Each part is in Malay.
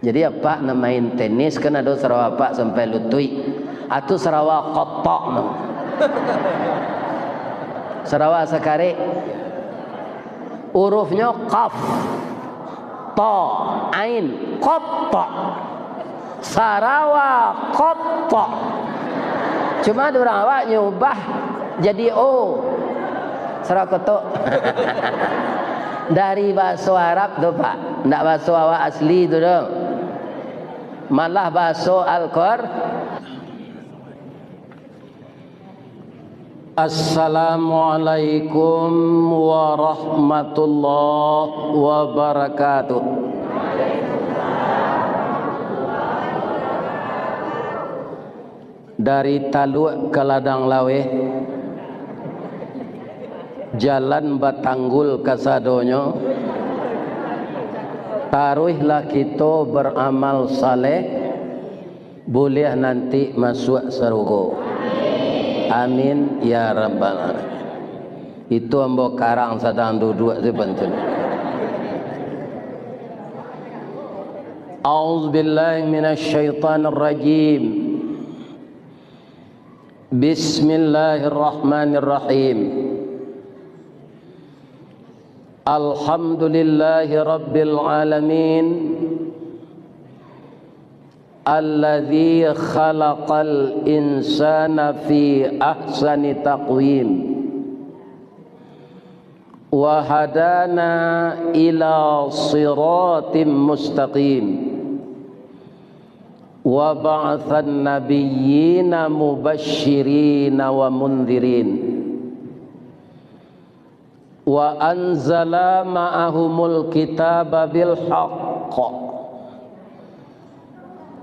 Jadi apa nak main tenis kan ada Sarawak pak sampai lutui. Atu Sarawak kotok no. Sarawak sekali hurufnya qaf, ta, ain, kotok. Sarawak kotok. Cuma ada orang awak nyubah jadi o. Sarawak kotok. Dari bahasa Arab tu pak, ndak bahasa awak asli tu dong. Malah bahasa Al-Qur'an. Assalamualaikum warahmatullahi wabarakatuh. Dari Taluk ke Ladang Laweh, jalan Batanggul ke Sadonyo, taruhlah kita beramal saleh, boleh nanti masuk surga. Amin ya rabbal alamin. Itu ambo karang sedang duduk sebentar. A'udzubillahi minasyaitonir rajim. Bismillahirrahmanirrahim. Alhamdulillahi rabbil alamin. Alladzi khalaqal insana fi ahsani taqwim wa hadana ila siratim mustaqim wa ba'athan nabiyyina mubashshirina wa mundhirin wa anzala ma'ahumul kitaba bil haqq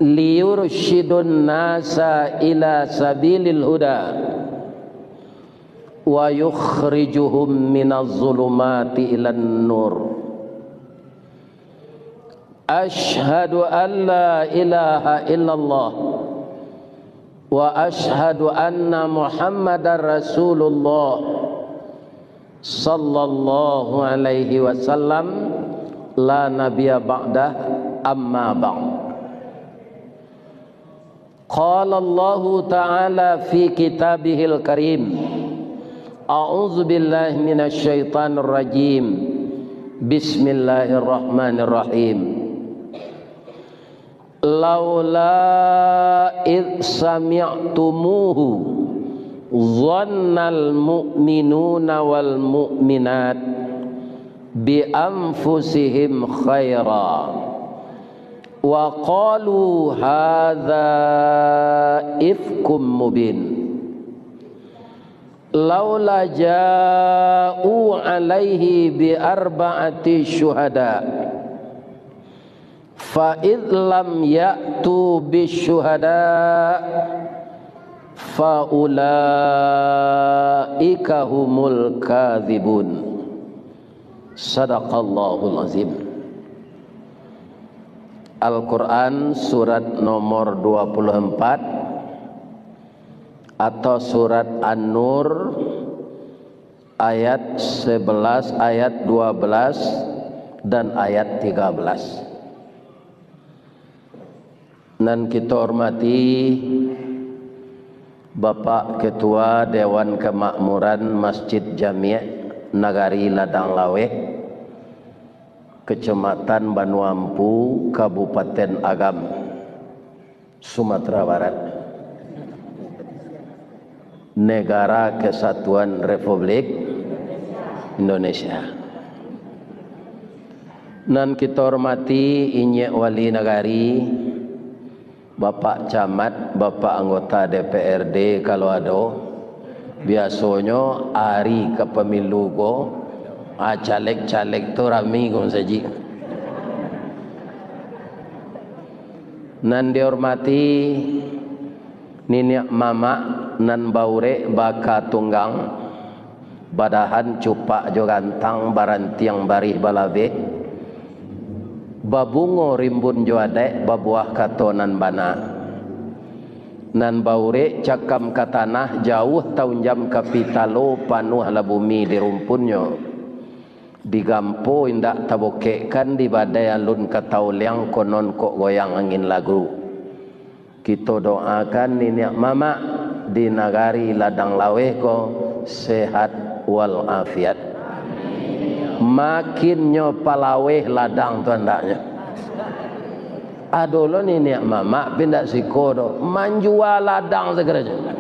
liyurshidun nasa ila sabilil huda wa yukhrijuhum minaz zulumati ilan nur. Ashhadu an la ilaha illallah wa ashhadu anna Muhammadar Rasulullah sallallahu alaihi wasallam la nabiyya ba'dah amma ba'd. Qala Allah Ta'ala fi kitabihil karim. A'udzu billahi minasy syaithanir rajim. Bismillahirrahmanirrahim. Laula id sami'tumuhu dhannal mu'minuna wal mu'minat bi anfusihim khaira wa qalu hadza ifkum mubin. Laula ja'u alaihi bi arba'ati syuhada fa id lam ya'tu bi syuhada fa ulaika humul kadzibun. Sadaqallahul azim. Al-Quran surat nomor 24 atau surat An-Nur ayat 11, ayat 12 dan ayat 13. Dan kita hormati Bapak Ketua Dewan Kemakmuran Masjid Jami' Nagari Ladang Laweh, Kecamatan Banuampu, Kabupaten Agam, Sumatera Barat, Negara Kesatuan Republik Indonesia. Dan kita hormati Inyek Wali Nagari, Bapak Camat, Bapak anggota DPRD kalau ada. Biasanya hari ke pemilu go, caleg-caleg tu rami gon saji. Nan dihormati Niniak Mama nan baure baka tunggang badahan cupak jo gantang barantiang barih balabe babungo rimbun jo adek babuah katonan bana nan baure cakam katanah jauh tahun jam kapitalo panuh la bumi di rumpunyo digampo indak tabokekan di badai alun katauliang konon kok goyang angin lagu. Kita doakan niniak mama di nagari ladang laweh ko sehat wal afiat. Makin nyo palaweh ladang tu andaknya. Adolo niniak mama pindah sikodo manjual ladang segeranya.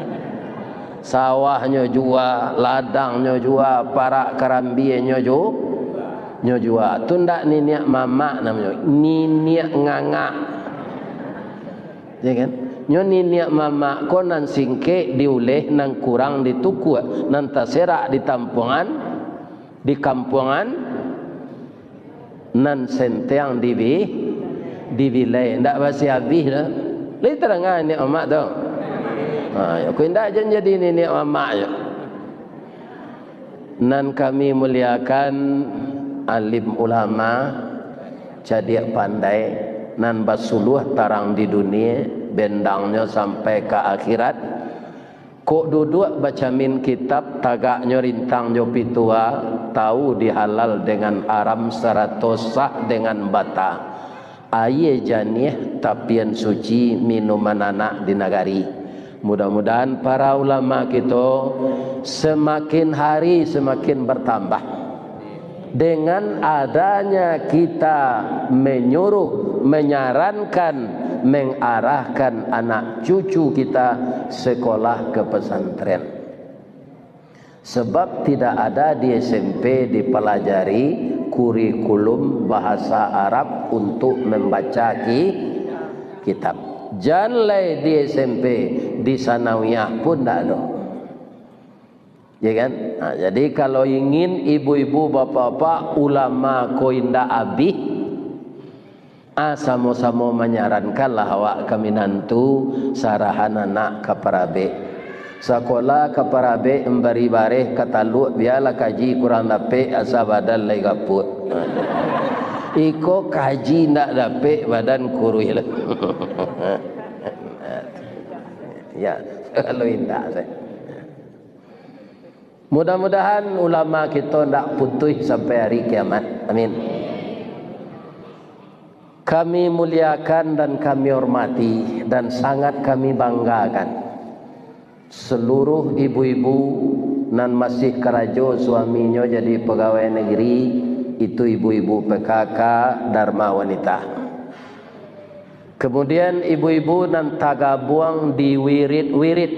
Sawahnya jua, ladangnya jua, para karambienya jua. Tu ndak niniak mama namanya, niniak nganga. Ya kan? Nyo niniak mama ko nan singke diuleh nan kurang dituku nan taserak di tampungan di kampungan nan senteang dibilai ndak basi habis dah. Lai terangan ni mama tu. Aku indah jadi ini mamaknya. Nan kami muliakan alim ulama jadi pandai nan basuluh tarang di dunia bendangnya sampai ke akhirat. Kok duduk baca min kitab tagaknya rintang jo pitua tahu dihalal dengan haram seratus sah dengan bata. Aye janih tapian suci minuman anak di nagari. Mudah-mudahan para ulama kita semakin hari semakin bertambah. Dengan adanya kita menyuruh, menyarankan, mengarahkan anak cucu kita sekolah ke pesantren. Sebab tidak ada di SMP dipelajari kurikulum bahasa Arab untuk membaca kitab. Janlai di SMP, di sanawiyah pun tak ada. Ya kan? Jadi kalau ingin ibu-ibu, bapak-bapak, ulama ko indah abih, sama-sama menyarankanlah awak kami nantu sarahan anak kaparabe. Sekolah kaparabe embari bareh kataluk biarlah kaji kurang dapat asa badan lai gaput. Iko kaji ndak dapat badan kurui lah. Ya, kalau indah saya. Mudah-mudahan ulama kita ndak putus sampai hari kiamat. Amin. Kami muliakan dan kami hormati dan sangat kami banggakan seluruh ibu-ibu nan masih kerajo suaminya jadi pegawai negeri, itu ibu-ibu PKK Dharma Wanita. Kemudian ibu-ibu nan tagabuang di wirid-wirid,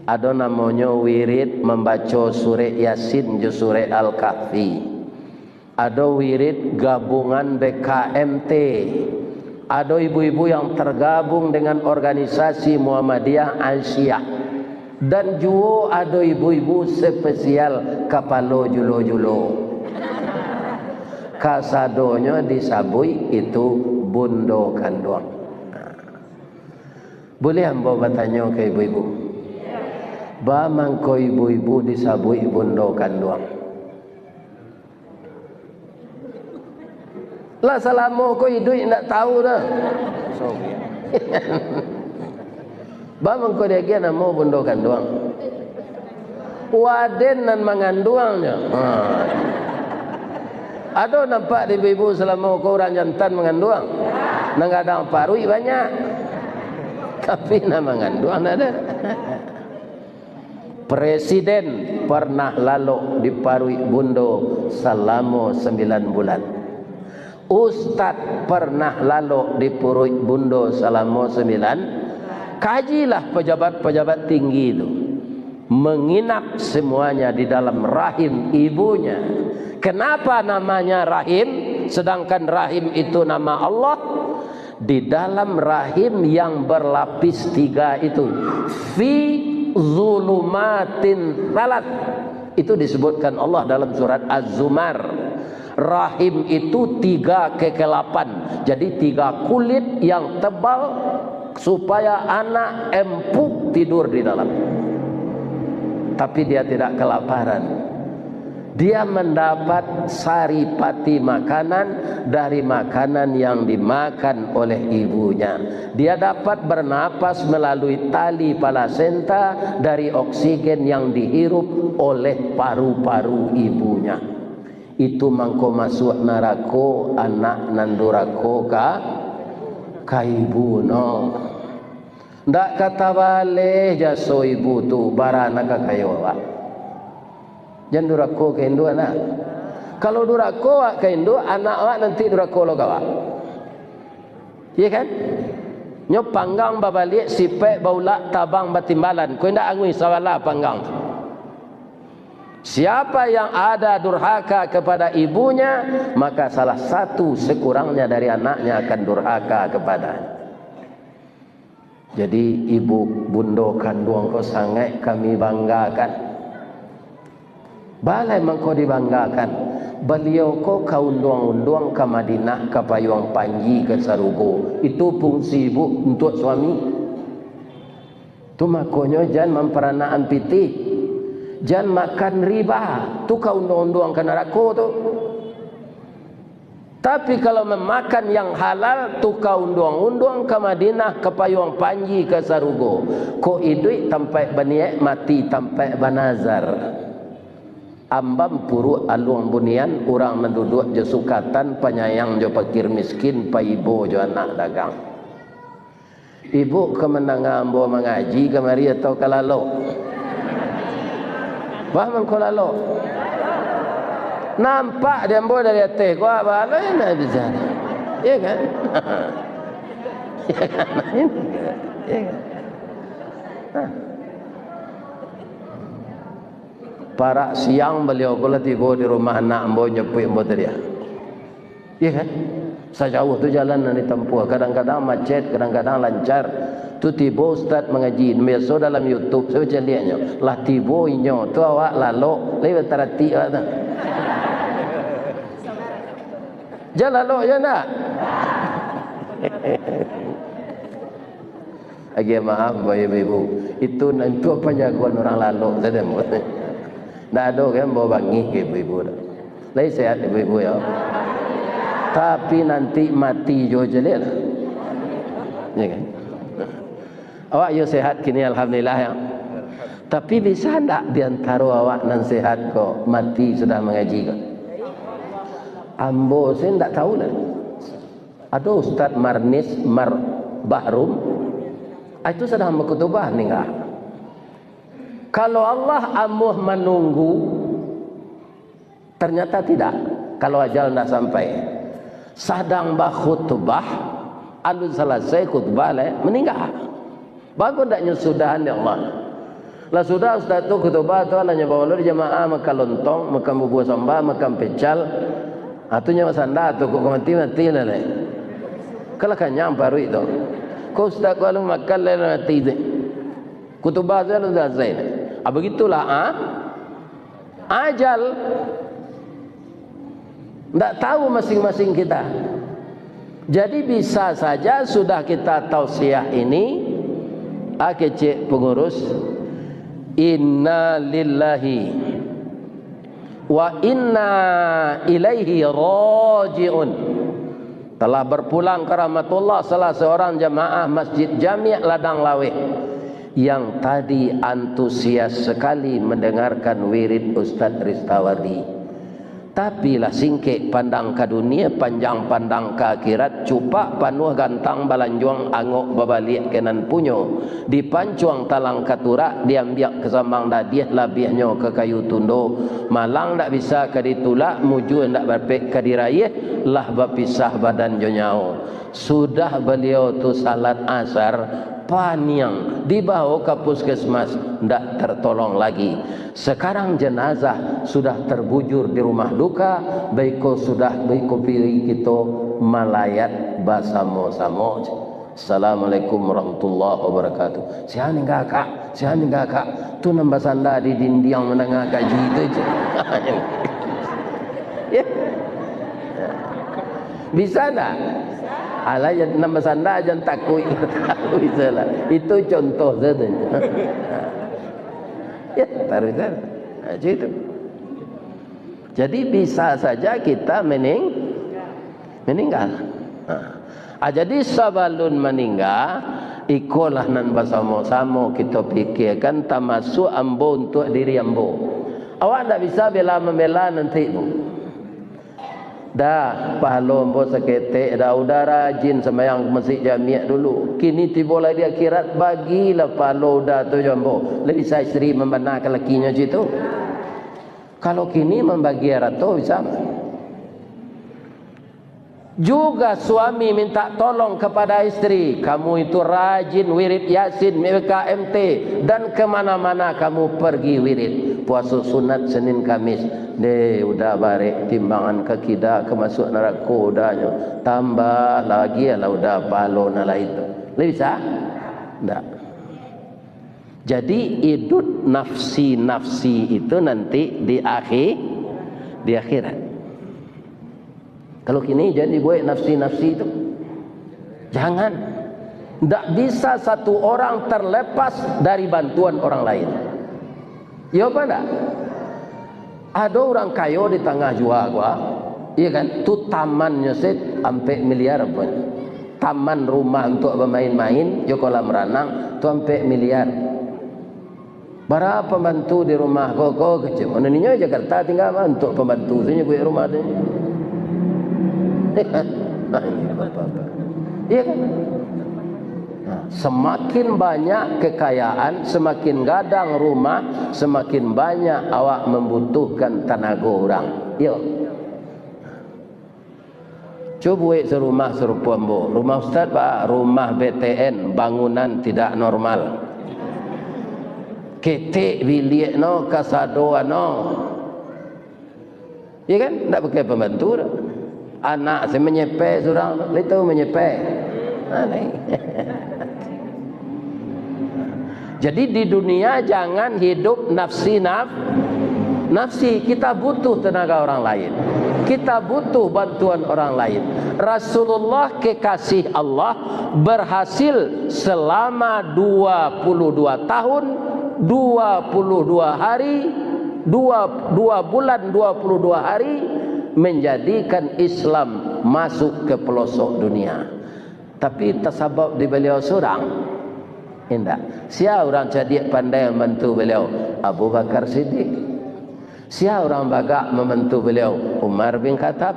ada namanya wirid membaca surah Yasin jo surah Al-Kahfi, ada wirid gabungan BKMT, ada ibu-ibu yang tergabung dengan organisasi Muhammadiyah Aisyah, dan juga ada ibu-ibu spesial kapalo julo-julo. Kasadonya disabui itu bundo kanduang. Boleh hamba bertanya ke ibu-ibu? Bamang ko ibu-ibu disabui bundo kanduang. Lah selama ko hidup tak tahu dah. Bamang ko dia nama bundo kanduang. Waden nan manganduangnya. Ada nampak di ibu selama ko orang jantan manganduang. Nang ada parui banyak. Tapi nama manganduang ada. Presiden pernah lalu diparui bundo selama 9 bulan. Ustaz pernah lalu dipurui bundo selama 9. Kajilah pejabat-pejabat tinggi itu menginap semuanya di dalam rahim ibunya. Kenapa namanya rahim sedangkan rahim itu nama Allah? Di dalam rahim yang berlapis 3 itu fi zulumatin salat, itu disebutkan Allah dalam surat Az-Zumar. Rahim itu 3 kekelapan, jadi 3 kulit yang tebal supaya anak empuk tidur di dalam. Tapi dia tidak kelaparan. Dia mendapat saripati makanan dari makanan yang dimakan oleh ibunya. Dia dapat bernapas melalui tali plasenta dari oksigen yang dihirup oleh paru-paru ibunya. itu mangko masuk neraka anak nandurako ka ibu no. Ndak kata balik jaso ibu tu barana ka kayo wa. Jan durako ka indo anak. Kalau durako wa ka indo anak wa nanti durako lo ka wa. Iya kan? Nyo panggang babalik sipek baulak tabang batimbalan. Ko ndak angui sawala panggang. Siapa yang ada durhaka kepada ibunya, maka salah satu sekurangnya dari anaknya akan durhaka kepadanya. Jadi ibu bundo kandung kau sangat kami banggakan. Balai mengkau dibanggakan. Beliau kau undang-undang ke Madinah ke Payung Panji ke Sarugo. Itu fungsi ibu untuk suami. Tu makonyo jangan memperanaan piti. Jangan makan riba. Tu kau undang-undang ke neraka tu. Tapi kalau memakan yang halal, tu kau undang-undang ke Madinah, ke Payung Panji, ke Sarugo. Ko idui tampai baniak mati tampai banazar. Ambam puru alung bunian, orang menduduk je sukatan, penyayang je fakir miskin, pa ibu je anak dagang. Ibu kemenangan ambo mengaji kemari atau kalalo? Faham kau lalu? Nampak dia ambil dari atas kau apa yang nak bicara? Ya kan? Ya kan? Ya kan? Para siang beliau kula tiba di rumah anak ambo nyepui ambo tadi. Ya kan? Sejauh tu jalan yang ditempuh. Kadang-kadang macet, kadang-kadang lancar. Tu tiba ustaz mengaji biasa dalam YouTube saya baca lihatnya lah tiba inyo tu awak lalu lewat terati awak tu jangan lalu ya nak agak maaf ibu itu nanti penjagoan orang lalu saja tak ada kan bawa bangi ibu-ibu lagi sehat ibu-ibu ya tapi nanti mati jo jelek lah ya kan. Awak yo sehat kini alhamdulillah ya. Tapi bisa ndak diantara awak nan sehat kok mati sudah mengaji kok? Ambo saya ndak tahu lah. Ada Ustaz Marnis Bahrum itu sedang berkhutbah ninggal. Kalau Allah amuh menunggu ternyata tidak. Kalau ajal ndak sampai sedang berkhutbah alun selesai khutbah meninggal. Bagus tak nyusudahan ya Allah. Lah sudah ustaz tu khutbah tu nanya bawa jemaah makan lontong, makan bubur sambal, makan pecal. Atunya masanda tu kok mati lah le. Kalau kenyang baru itu. Kau ustaz kalau makan le mati tu. Khutbah tu sudah selesai. Begitulah ajal. Tak tahu masing-masing kita. Jadi bisa saja sudah kita tausiah ini cik pengurus inna lillahi wa inna ilaihi raji'un telah berpulang ke rahmatullah salah seorang jamaah Masjid Jami' Ladang Laweh yang tadi antusias sekali mendengarkan wirid Ustaz Ristawardi. Tapi lah singkek pandang ke dunia, panjang pandang ke akhirat, cupak panuh gantang balanjuang angok babalik kenan punyo. Dipancuang talang katurak, diambiak kesambang dadiah labihnya ke kayu tundo. Malang tak bisa ke ditulak, muju tak berpek ke dirayah, lah berpisah badan jonyao. Sudah beliau tu salat asar, paniang dibawa ke puskesmas tidak tertolong lagi. Sekarang jenazah sudah terbujur di rumah duka, baiko sudah baiko pilih kita malayat basamo-samo. Assalamualaikum warahmatullahi wabarakatuh. Siapa enggak kak? Siapa enggak kak? Tu nambah sanda di dinding menengah gaji itu je. Ya. Bisa tak? Alah yang nambah sanda jangan takut. Bisa lah. Itu contoh saja. Ya, taruh-taruh. Macam itu. Jadi bisa saja kita meninggal. Jadi sabalun meninggal, ikolah nan bersama-sama kita fikirkan termasuk ambo untuk diri ambo. Awak tak bisa bela membela nanti. Dah pahala ambo seketek, dah udah rajin sembahyang masjid jamiah dulu. Kini tiba lagi di akhirat, bagilah pahala udah tu jambo. Lebih saya isteri membenarkan lakinya situ. Kalau kini membagi harta bisa. Juga suami minta tolong kepada istri, kamu itu rajin wirid yasin, MKMT, dan kemana-mana kamu pergi wirid. Puasa sunat Senin Kamis, deh udah barek timbangan kekidah kemasuk neraka udahnya. Tambah lagi lah udah balon lah itu. Bisa? Enggak. Jadi hidup nafsi-nafsi itu nanti di akhirat. Kalau kini jadi buat nafsi-nafsi itu, jangan. Tidak bisa satu orang terlepas dari bantuan orang lain. Ya apa enggak? Ada orang kaya di tengah jua gua, iya kan? Tu tamannya set sampai miliar pun. Taman rumah untuk bermain-main, jo kolam renang, tu sampai miliar. Berapa pembantu di rumah kok kecil? Mana ni Jakarta tinggal untuk pembantu saja buat rumah tu. Iya kan? Semakin banyak kekayaan, semakin gadang rumah, semakin banyak awak membutuhkan tenaga orang. Yo. Coba serumah serupa ambo. Rumah Ustaz pak, rumah BTN, bangunan tidak normal. Ketek bilik no, kasado no. Iya kan? Tak pakai pembantu dah. Anak saya menyepek surang, itu menyepek. Jadi di dunia jangan hidup nafsi. Kita butuh tenaga orang lain. Kita butuh bantuan orang lain. Rasulullah kekasih Allah berhasil selama 22 tahun, 22 hari, 2 bulan 22 hari menjadikan Islam masuk ke pelosok dunia. Tapi tersabab di beliau seorang. Tidak. Siapa orang cerdik pandai membantu beliau? Abu Bakar Siddiq. Siapa orang bagak membantu beliau? Umar bin Khattab.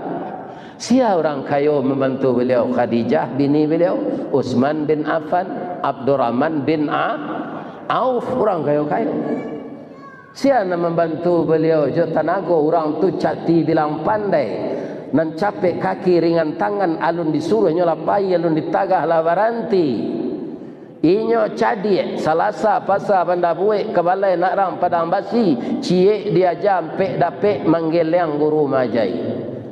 Siapa orang kaya membantu beliau? Khadijah bini beliau, Utsman bin Affan, Abdurrahman bin Auf, orang kaya-kaya. Siapa nak membantu beliau? Jo tenaga orang tu cati bilang pandai. Nan capek kaki ringan tangan, alun disuruh nyolapai, alun ditagah lah baranti. Inyo cadi salasa pasal banda buik kebalai nak rang padang basi, cie dia jampe dapek manggil yang guru majai.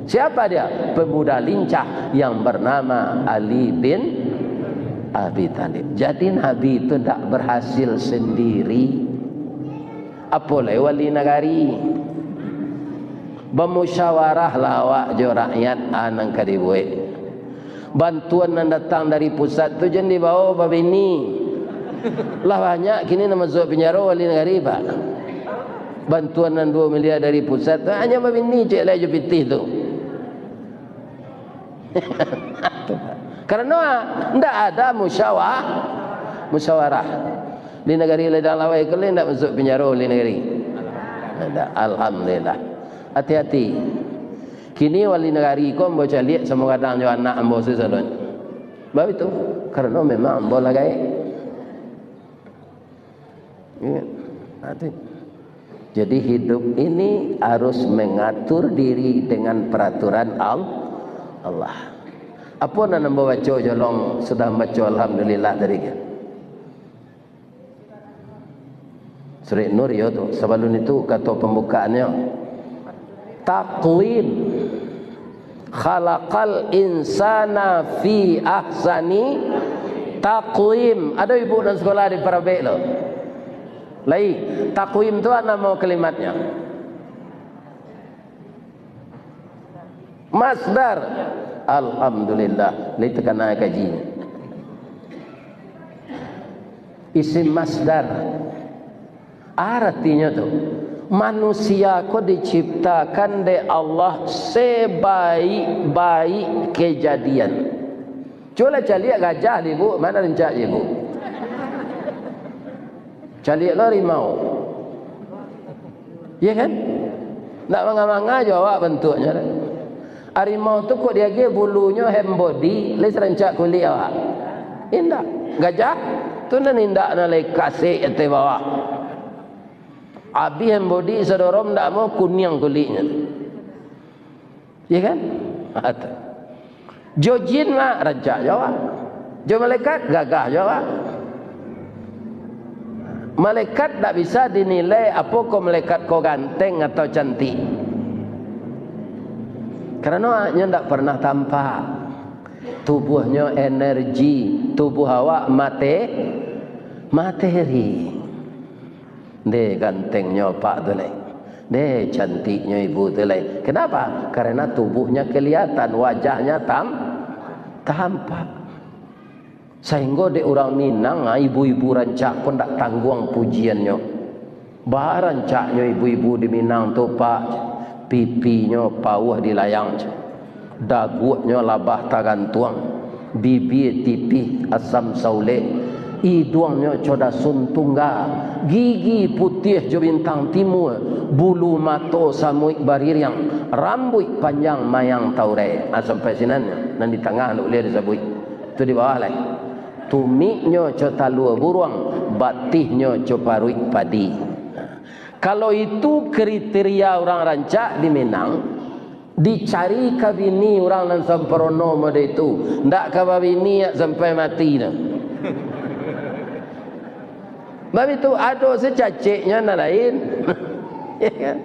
Siapa dia? Pemuda lincah yang bernama Ali bin Abi Thalib. Jadi Nabi itu tidak berhasil sendiri. Apolai wali negari. Bermusyawarah lawak jo rakyat anang kadibuik. Bantuan yang datang dari pusat tu jangan dibawa babini. Lah banyak kini nama masuk penjara wali negari pak. Bantuan yang 2 miliar dari pusat tu hanya babini cek lah je pitih tu. Karena tidak ada musyawarah. Di negeri ledang lawai kalian tidak masuk penjara di negeri. Ada, alhamdulillah. Hati-hati. Kini wali negari kau baca lihat semua kadang jo anak ambo sesalon. Baik itu karena memang ambo lagai. Ya, hati. Jadi hidup ini harus mengatur diri dengan peraturan Allah. Apa nak ambo baca jolong sudah baca alhamdulillah tadi kan. Surah Nur ya tu. Sebelum itu kata pembukaannya taqwim khalaqal insana fi ahsani taqwim. Ada ibu dan sekolah di Parabek lo. Lai taqwim tu apa nama kalimatnya? Masdar. Alhamdulillah. Lai tekan nak kaji. Isim masdar. Artinya tu manusia ko diciptakan de Allah sebaik-baik kejadian. Coba cari gajah ni bu, mana rencak je bu? Cari harimau. Ya kan? Nak mangga-mangga jawab bentuknya. Harimau tu kok dia bulunya hembody, les rancak kulit awak. Indah. Gajah tu nan indak na le kasih ate bawah. Abi hembody sedorom ndak mau kuning kulitnya. Ya kan? Jo jin mah rancak jawab. Jo malaikat gagah jawab. Malaikat tak bisa dinilai apa kau malaikat kau ganteng atau cantik. Kerana nya tak pernah tampak. Tubuhnya energi, tubuh awak materi. Dia gantengnya pak tu lain. Dia cantiknya ibu tu lain. Kenapa? Karena tubuhnya kelihatan, wajahnya tampak. Sehingga di orang Minang, ibu-ibu rancak pun tak tanggung pujiannya. Bah rancaknya ibu-ibu di Minang tu pak, pipinya pauh di layang, dagunya labah tagantuang, bibir tipih asam saulek, hidungnya coda suntungga, gigi putih jo bintang timur, bulu mato samuik baririang, rambut panjang mayang taure. Sampai sinannya, dan di tengah lu lihat disebut. Itu di bawah lagi. Tumiknya co talua buruang, batihnya co paruik padi. Kalau itu kriteria orang rancak di Minang, dicari ke bini orang nan sempurna mode itu, ndak ke bini sampai mati dah. Bab itu ada secaciknya na lain. Ya kan?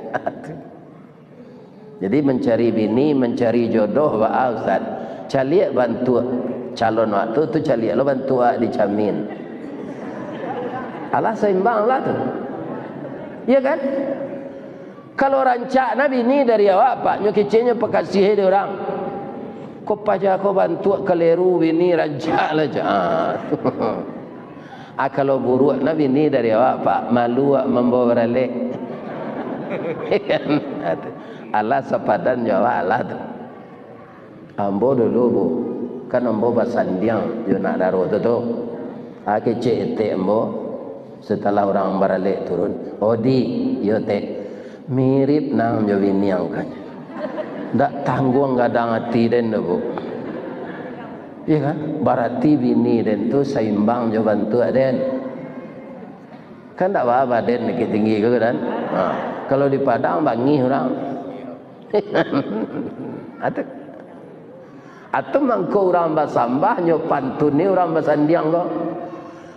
Jadi mencari bini, mencari jodoh wa ustaz. Caliak bantu calon waktu tu caliak lo bantu dijamin. Allah seimbang lah tu. Ya kan? Kalau rancak Nabi ni dari awak pak, nyo kecilnya pekasih dia orang. Kau pajak kau bantu keliru bini rancak lah je. Kalau buruk Nabi ni dari awak pak, malu membawa beralik. Allah sepadan jawab Allah tu. Ambo dulu bu, kan ambo basandiang yo nak daro tu tu. Kecil ete ambo setelah orang beralik turun. Odi yo te mirip nang jo biniang kan. Ndak tanggung gadang hati den bu. Iya kan? Berarti bini den tu seimbang jo bantu den. Kan tak apa den lagi tinggi ke kan? Kalau di Padang bangi orang. Atau mangko orang basambah nyo pantun ni orang basandiang ko.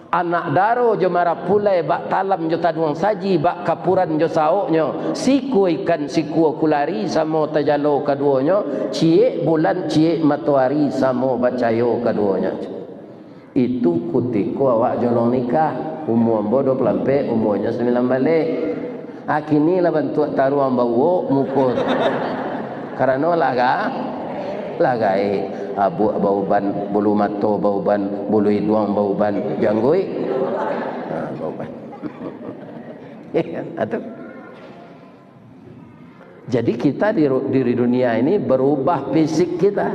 Anak daro jo marap pulai bak talam jo taduang saji bak kapuran jo saoknyo. Siku ikan siku kulari samo tajalo kaduonyo, cie bulan cie matahari samo bacayo kaduonyo. Itu kutiko awak jolong nikah. Umur bodoh pelampe, umurnya 9 balik. Kini lah bantu taruang bawa mukul. Karena lagai abu bauban bulu mato bauban bulu hidung bauban janggui bauban. Atau jadi kita di dunia ini berubah fisik kita.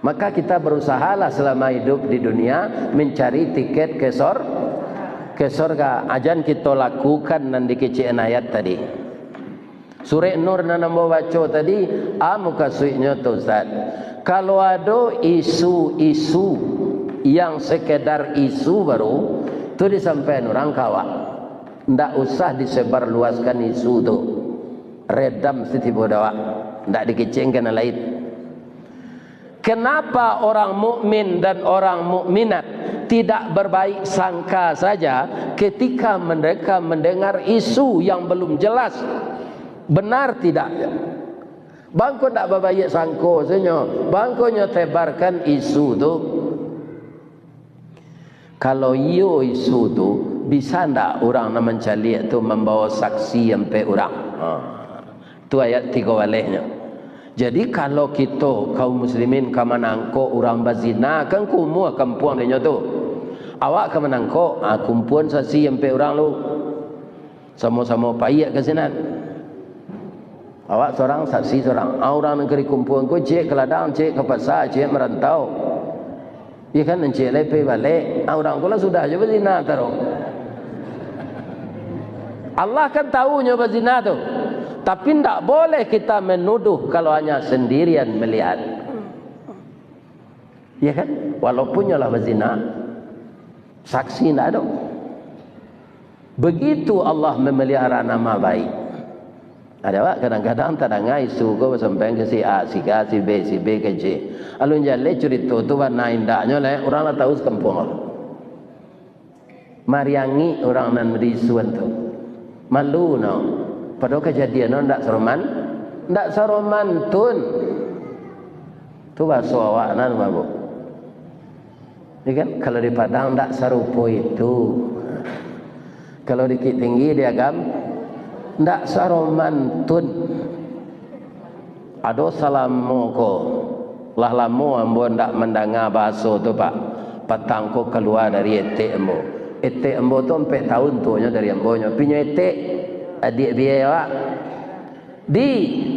Maka kita berusahalah selama hidup di dunia mencari tiket ke surga. Ajan kita lakukan nanti kecil ayat tadi. Surah Nur na namo baca tadi, muka suiknya tu Ustaz. Kalau ada isu-isu yang sekedar isu baru, tu disampaikan orang kawan. Ndak usah disebar luaskan isu tu. Redam setiap dawa. Ndak dikecengkan lain. Kenapa orang mukmin dan orang mukminat tidak berbaik sangka saja ketika mereka mendengar isu yang belum jelas? Benar tidak? Bangko tak berbaik sangko senyo. Bangko nyo tebarkan isu tu. Kalau iyo isu tu, bisa ndak orang nak mencari tu membawa saksi sampai orang? Tu ayat 3 walehnya. Jadi kalau kita kaum muslimin kamanangko orang bazina kan kumua kampung dia tu. Awak kamanangko kumpuan saksi sampai orang lu. Sama-sama payah ke sinan. Awak seorang saksi seorang. Orang negeri kumpulan ko cek ke ladang, cek ke pasar, cek merantau. Ya kan cek lepe balik. Orang ko lah sudah je berzina taruh. Allah kan tahu nyo berzina tu. Tapi tidak boleh kita menuduh kalau hanya sendirian melihat. Ya kan? Walaupun nyalah berzina, saksi tidak ada. Begitu Allah memelihara nama baik. Ada pak kadang-kadang tak ada isu kau sampai ke si A, si K, si B, si B ke C. Alun jalan cerita tu warna indahnya le orang lah tahu sekampung. Mariangi orang nan merisuan tu. Malu no. Padahal kejadian no ndak seroman, ndak seroman tun. Tu bahasa awak nan mabuk. Ini kan kalau di Padang ndak serupa itu. Kalau di Bukit Tinggi di Agam ndak seroman tun. Ado salamu ko. Lah lama ambo ndak mendengar bahasa tu pak. Patang ko keluar dari etek ambo. Etek ambo tu 4 tahun tuanya dari ambo nya. Pinyo etek adik biaya pak. Di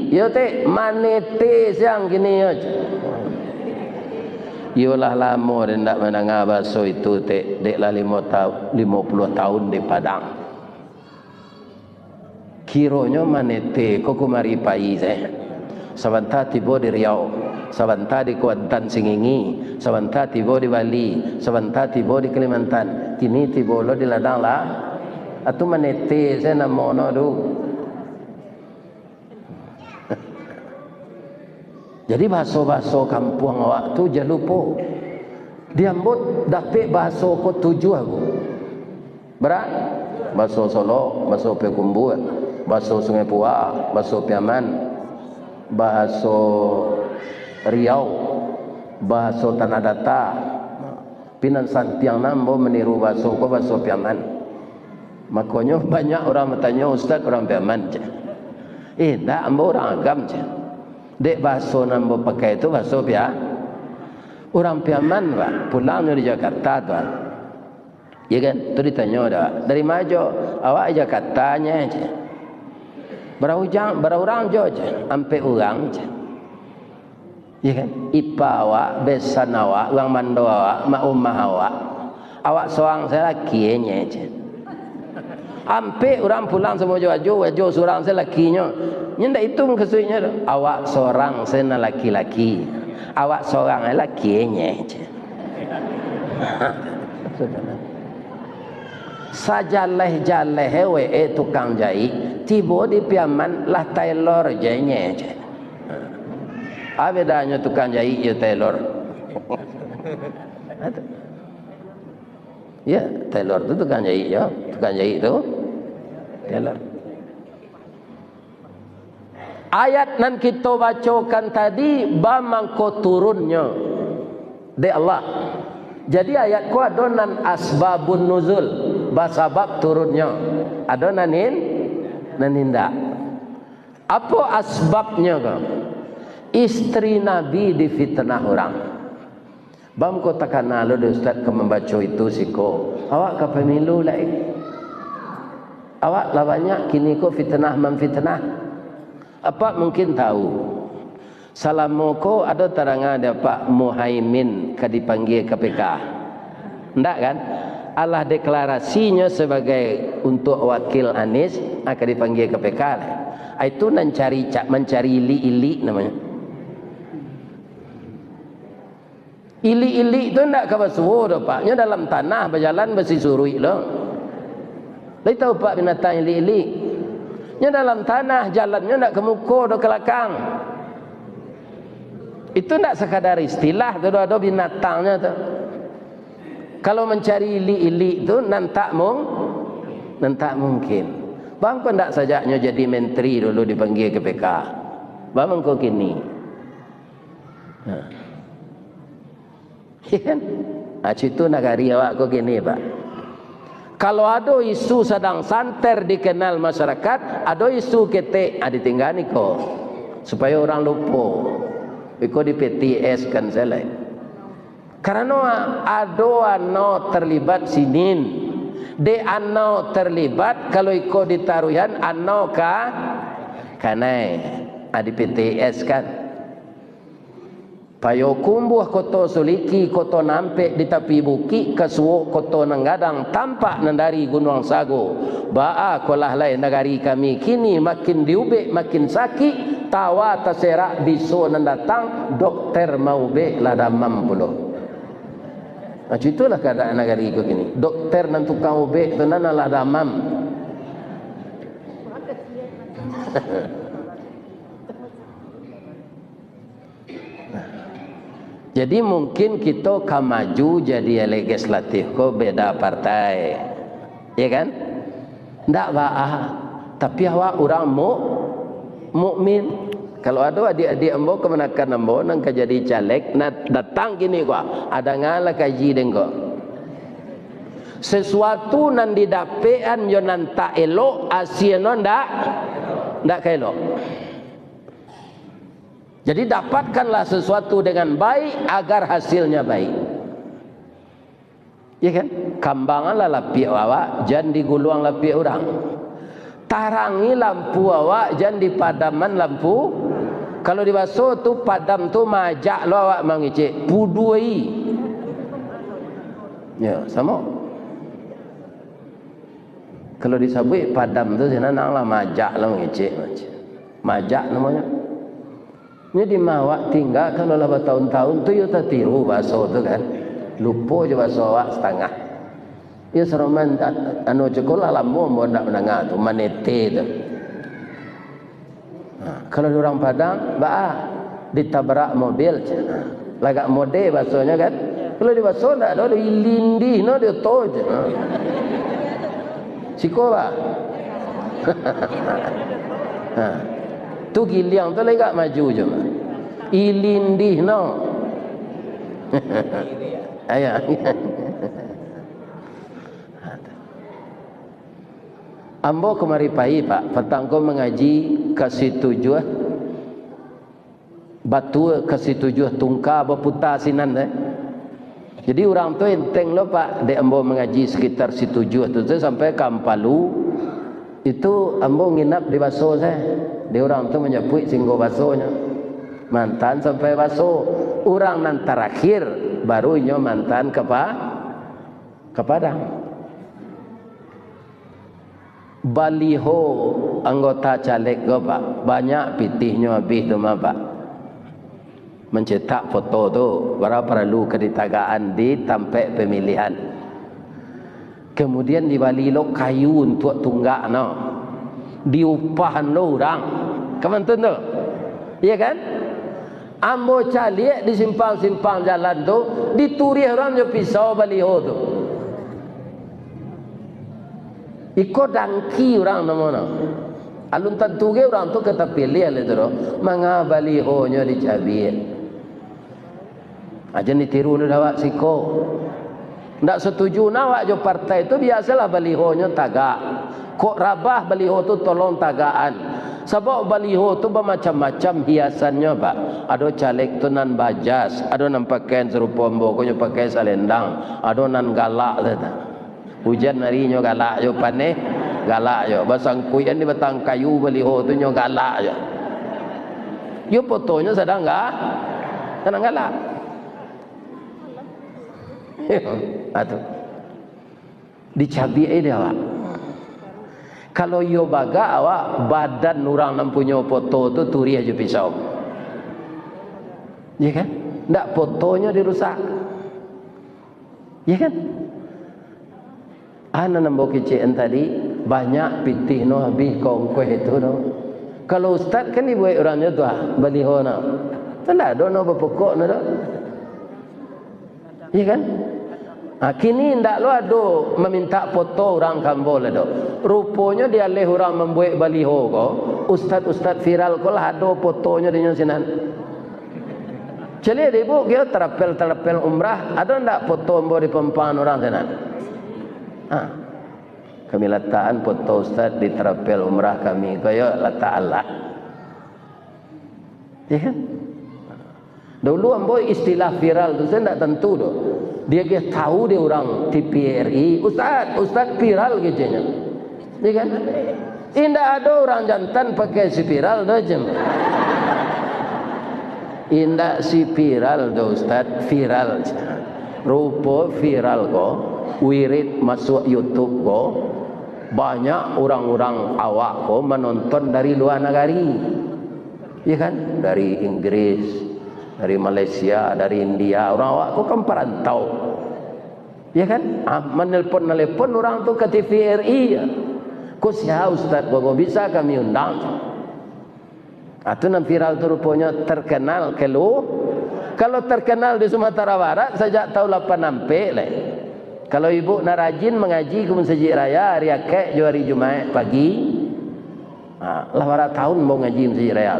yo te manete siang gini yo. Yo lah lama dan ndak mendengar bahasa itu te dek lah 50 tahun di Padang. Kironya manete kok kumari pai saya. Sebentar tiba di Riau, sebentar di Kuantan Singingi, sebentar tiba di Bali, sebentar tiba di Kalimantan. Kini tiba lo di ladang lah. Atau manete saya nama no du. Jadi bahasa-bahasa kampung awak tu jangan lupa. Dia ambut dapat bahasa ko 7 aku. Berat? Bahasa Solo, bahasa Pekumbu, bahasa Sungai Puah, bahasa Piaman, bahasa Riau, bahasa Tanah Datar. Pinan Santiang nambo meniru bahasa ko bahasa Piaman. Makanya banyak orang bertanya, Ustaz orang Piaman je. Tak ambo orang Agam je. Dek bahasa nambo pakai itu bahasa orang Piaman pak. Pulangnya di Jakarta tuan. Ya kan? Tu ditanya dah. Dari Majo, awak Jakartanya je. Berapa orang je? Ampe orang je. Ya kan? Ipa awak, besan awak, orang mando awak, mak umah awak. Awak seorang saya lakinya je. Ampe orang pulang semua wajah seorang saya lakinya. Nyenda itu kesuinya tu. Awak seorang saya laki-laki. Awak seorang lakinya je. Sajaleh-jaleh hewe tukang jahit tiba di Piaman lah tailor jahitnya je. Apa bedanya tukang jahit ya tailor? Ya, tailor tu tukang jahit ya. Tukang jahit tu tailor. Ayat nan kita bacakan tadi bamangko turunnya de Allah. Jadi ayat ku ada nan asbabun nuzul, sebab turunnya. Ada naninda. Apa asbabnya kau? Istri Nabi difitnah orang. Bam ko takana lo Ustaz ke membaca itu siko. Awak ke pemilu lain. Awak lah banyak kini ko fitnah memfitnah. Apa mungkin tahu? Salamoko ada terangan ada Pak Muhaimin ke dipanggil KPK. Enggak kan? Allah deklarasinya sebagai untuk wakil Anies akan dipanggil KPK. Itu mencari ili-ili namanya. Ili-ili itu enggak ke basuh Pak. Nya dalam tanah berjalan besi surui loh. Lai tahu Pak binatang ili-ili. Nya dalam tanah jalannya enggak ke muka atau ke belakang. Itu enggak sekadar istilah, tu ada binatangnya tu. Kalau mencari ili-ili itu nantak mungkin. Bang kau enggak sajaknya jadi menteri dulu dipanggil KPK. Bang kau kini. Kan? Itu nagari awak kau kini Pak. Kalau ada isu sedang santer dikenal masyarakat, ada isu ketek, ditinggani kau supaya orang lupa. Iko di PTS kan selai. Karena ada ano terlibat sinin, de ano terlibat kalau iko ditaruhan ano kanai, di PTS kan. Payo kumbuh koto suliki koto nampe di tepi bukit kesuo koto nenggadang tampak nandari gunung sago. Baa kolah lain negari kami kini makin diubek makin sakit tawa terserak biso nandatang dokter mau be lah damam puluh. Macam itulah keadaan negari itu gini. Dokter nan tukang ubek tu nan lah damam. Jadi mungkin kita akan maju jadi legislatif ko beda partai, ya kan? Ndak baah, tapi awak orang mukmin. Kalau ada adik-adik ambo kemenakan ambo nang jadi caleg, nak datang gini gua, ada ngala kaji dengko. Sesuatu nan didapean yo nan tak elok, asiano ndak elok. Jadi dapatkanlah sesuatu dengan baik agar hasilnya baik. Ya kan? Kambanganlah lapi awak, jangan diguluang lapi orang. Tarangi lampu awak, jangan dipadaman lampu. Kalau dibasuh tu padam tu majak lo awak mengicik. Puduai. Ya, sama. Kalau disabui padam tu senananglah majak lo mengicik. Majak namanya. Ini di mawak tinggal kalau lah bertahun-tahun tu you tak tiru baso tu kan. Lupa je baso awak setengah. Ya seroman anu cekolah lama mau nak menengah tu manete tu. Kalau orang Padang ditabrak mobil je. Lagak mode basonya kan. Kalau di baso tak ada ilindi no dia toj. Siko ba. Tu giliang tu lagi maju je. Ilindih no. Ayah. Ambo kemari pai pak, petang ko mengaji kasih tujuh batu kasih tujuh tungka berputar sinan deh. Jadi orang tu enteng lo pak, de ambo mengaji sekitar si tujuh tu sampai Kampalu. Itu ambo nginap di baso saya. Dia orang tu menyebut singgo basonya. Mantan sampai baso. Orang nan terakhir barunya mantan ke Padang. Baliho anggota caleg go pak. Banyak pitihnya habis tu mah pak. Mencetak foto tu. Berapa perlu keditagaan di tampek pemilihan. Kemudian di Balilo kayu untuk tunggak no. Diupahan lo orang. Kapan tu? Iya kan? Ambo caliak di simpang-simpang jalan tu, dituri orang je pisau baliho tu. Iko dangki orang namanya. Alun tentu ke orang tu kata pilih le tu. Manga baliho nya dicabik. Aja ditiru lu awak siko. Ndak setuju nawak jo partai tu biasalah baliho nya tagak. Kok rabah baliho tu tolong tagaan. Sebab baliho tu bermacam-macam hiasannya pak. Ada caleg tu nan bajas, ada nan pakaian serupa mboknya pakai selendang, ada nan galak tu. Hujan harinya galak jo paneh, galak jo. Basang kuyan di batang kayu baliho tu nyo galak jo. Yo fotonya sedang galak. Atuh. Dicabi dia awak. Kalau yo baga awak badan orang yang punya foto tu turi aja pisau. Ya kan? Ndak fotonya dirusak. Ya kan? Ana nambah kecil tadi banyak pitih no habis kongkoh itu no. Kalau ustaz kan ibu orangnya tu baliho no. Tak ada no berpokok no. Ya kan? Kini ndak lo ada meminta foto orang Kambol ada. Rupanya dia leh orang membuat baliho ko. Ustaz viral ko lah ada fotonya di sinan. Jadi ibu kita terapel umrah ada ndak foto membuat di pempan orang sinan? Kami letakkan foto ustaz di terapel umrah kami. Kaya letak Allah. Ya kan? Dulu ambo istilah viral tu saya ndak tentu tu. Dia ke tahu dia orang TPRI, ustaz viral gitunya. Ya kan? Indah ada orang jantan pakai si viral tu je. Indak si viral do Ustaz, viral. Rupa viral ko, wirid masuk YouTube ko, banyak orang-orang awak ko menonton dari luar negari. Ya kan? Dari Inggris, dari Malaysia, dari India, orang awak ko kan perantau. Ya kan? Menelpon orang tu ke TVRI. Ko siapa Ustaz, kok bisa kami undang? Itu yang viral tu rupanya terkenal kalau terkenal di Sumatera Barat sejak tahun 86 lah. Kalau ibu nak rajin mengaji ke Masjid Raya hari akik jo hari Jumaat pagi, lah barat tahun mau ngaji Masjid Raya.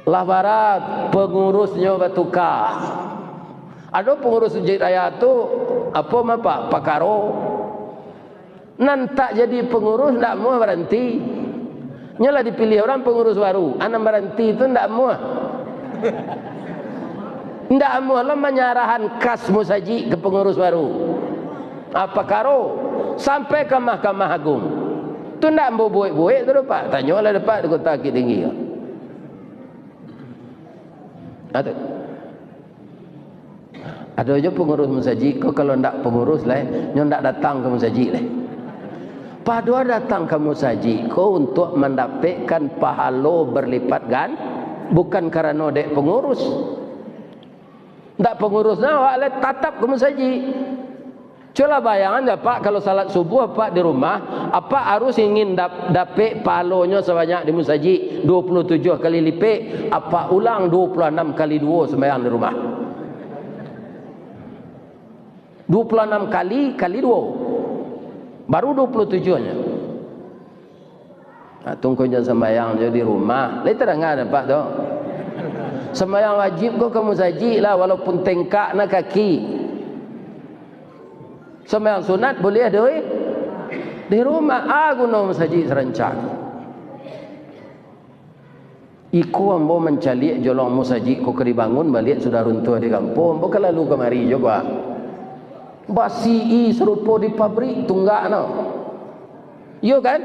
Lah barat pengurusnya bertukar. Ada pengurus Masjid Raya tu apa Pak Karo. Nanti jadi pengurus ndak mau berhenti. Nyalah dipilih orang pengurus baru, anak berhenti itu ndak mau. Ndak mau lah menyarahan kas musaji ke pengurus baru. Apa karo sampai ke Mahkamah Agung. Tu ndak mau buik-buik tu Pak. Tanyalah depan di Kota Bukit Tinggi. Ada aja pengurus musaji kok kalau ndak pengurus lah, nyo ndak datang ke musaji lah. Padua datang ke musaji ko untuk mendapatkan pahala berlipat kan, bukan karena dek pengurus. Ndak pengurus nah awak tatap ke musaji. Coba bayangan ya Pak, kalau salat subuh Pak di rumah, apa harus ingin dapat pahalanya sebanyak di musaji 27 kali lipat, apa ulang 26 kali 2 sembahyang di rumah. 26 kali 2. Baru 27-nya. Tunggu je sembahyang je di rumah. Lai terangkan Pak tu. Sembahyang wajib kau ke musaji lah walaupun tengkak nak kaki. Sembahyang sunat boleh ada di rumah. Guna musaji serencak. Iku ambo mencalik jolong musaji ko keribangun balik sudah runtuh di kampung. Ambo lalu kemari juga. Basi serupa di pabrik tunggak no. Yo kan?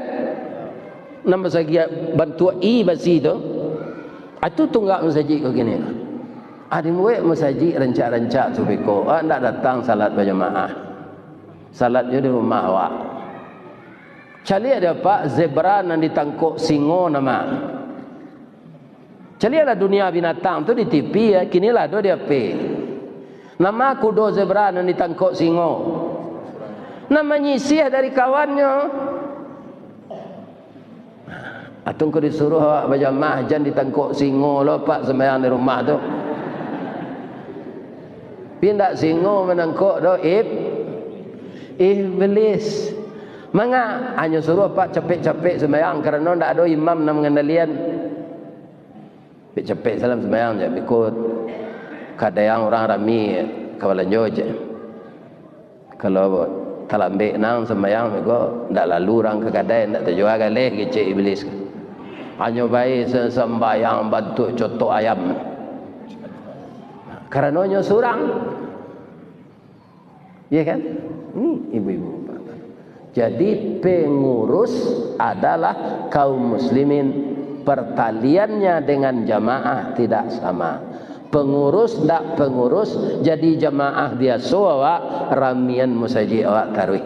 Nama saya bantu basi tu. Itu tunggak musaji kau gini. Adim we musaji rencak-rencak subiko. Ndak datang salat berjamaah. Salatnya di rumah awak. Cali ada Pak zebra yang ditangkuk singo nama. Cali ada dunia binatang tu di TV ya. Kinilah do dia pe. Nama kudo zebra yang ditangkuk singo. Nama nyisih dari kawannya. Atung ko disuruh awak berjamaah jangan ditangkuk singo lo Pak sembahyang di rumah tu. Pindak singo menangkuk do iblis. Manga hanya suruh Pak cepet-cepet sembahyang kerana ndak ada imam nak mengendalian. Cepet salam sembahyang je ikut kadang orang rami kawalan je. Kalau talambek nang sembahyang mego ndak lalu orang ke kadai ndak terjual galeh kecik iblis. Hanya baik sembahyang bantu cotok ayam. Kerana nyo surang. Ya kan? Ini ibu-ibu. Jadi pengurus adalah kaum muslimin. Pertaliannya dengan jamaah tidak sama. Pengurus tak pengurus jadi jamaah dia awak ramian musaji awak tarwih.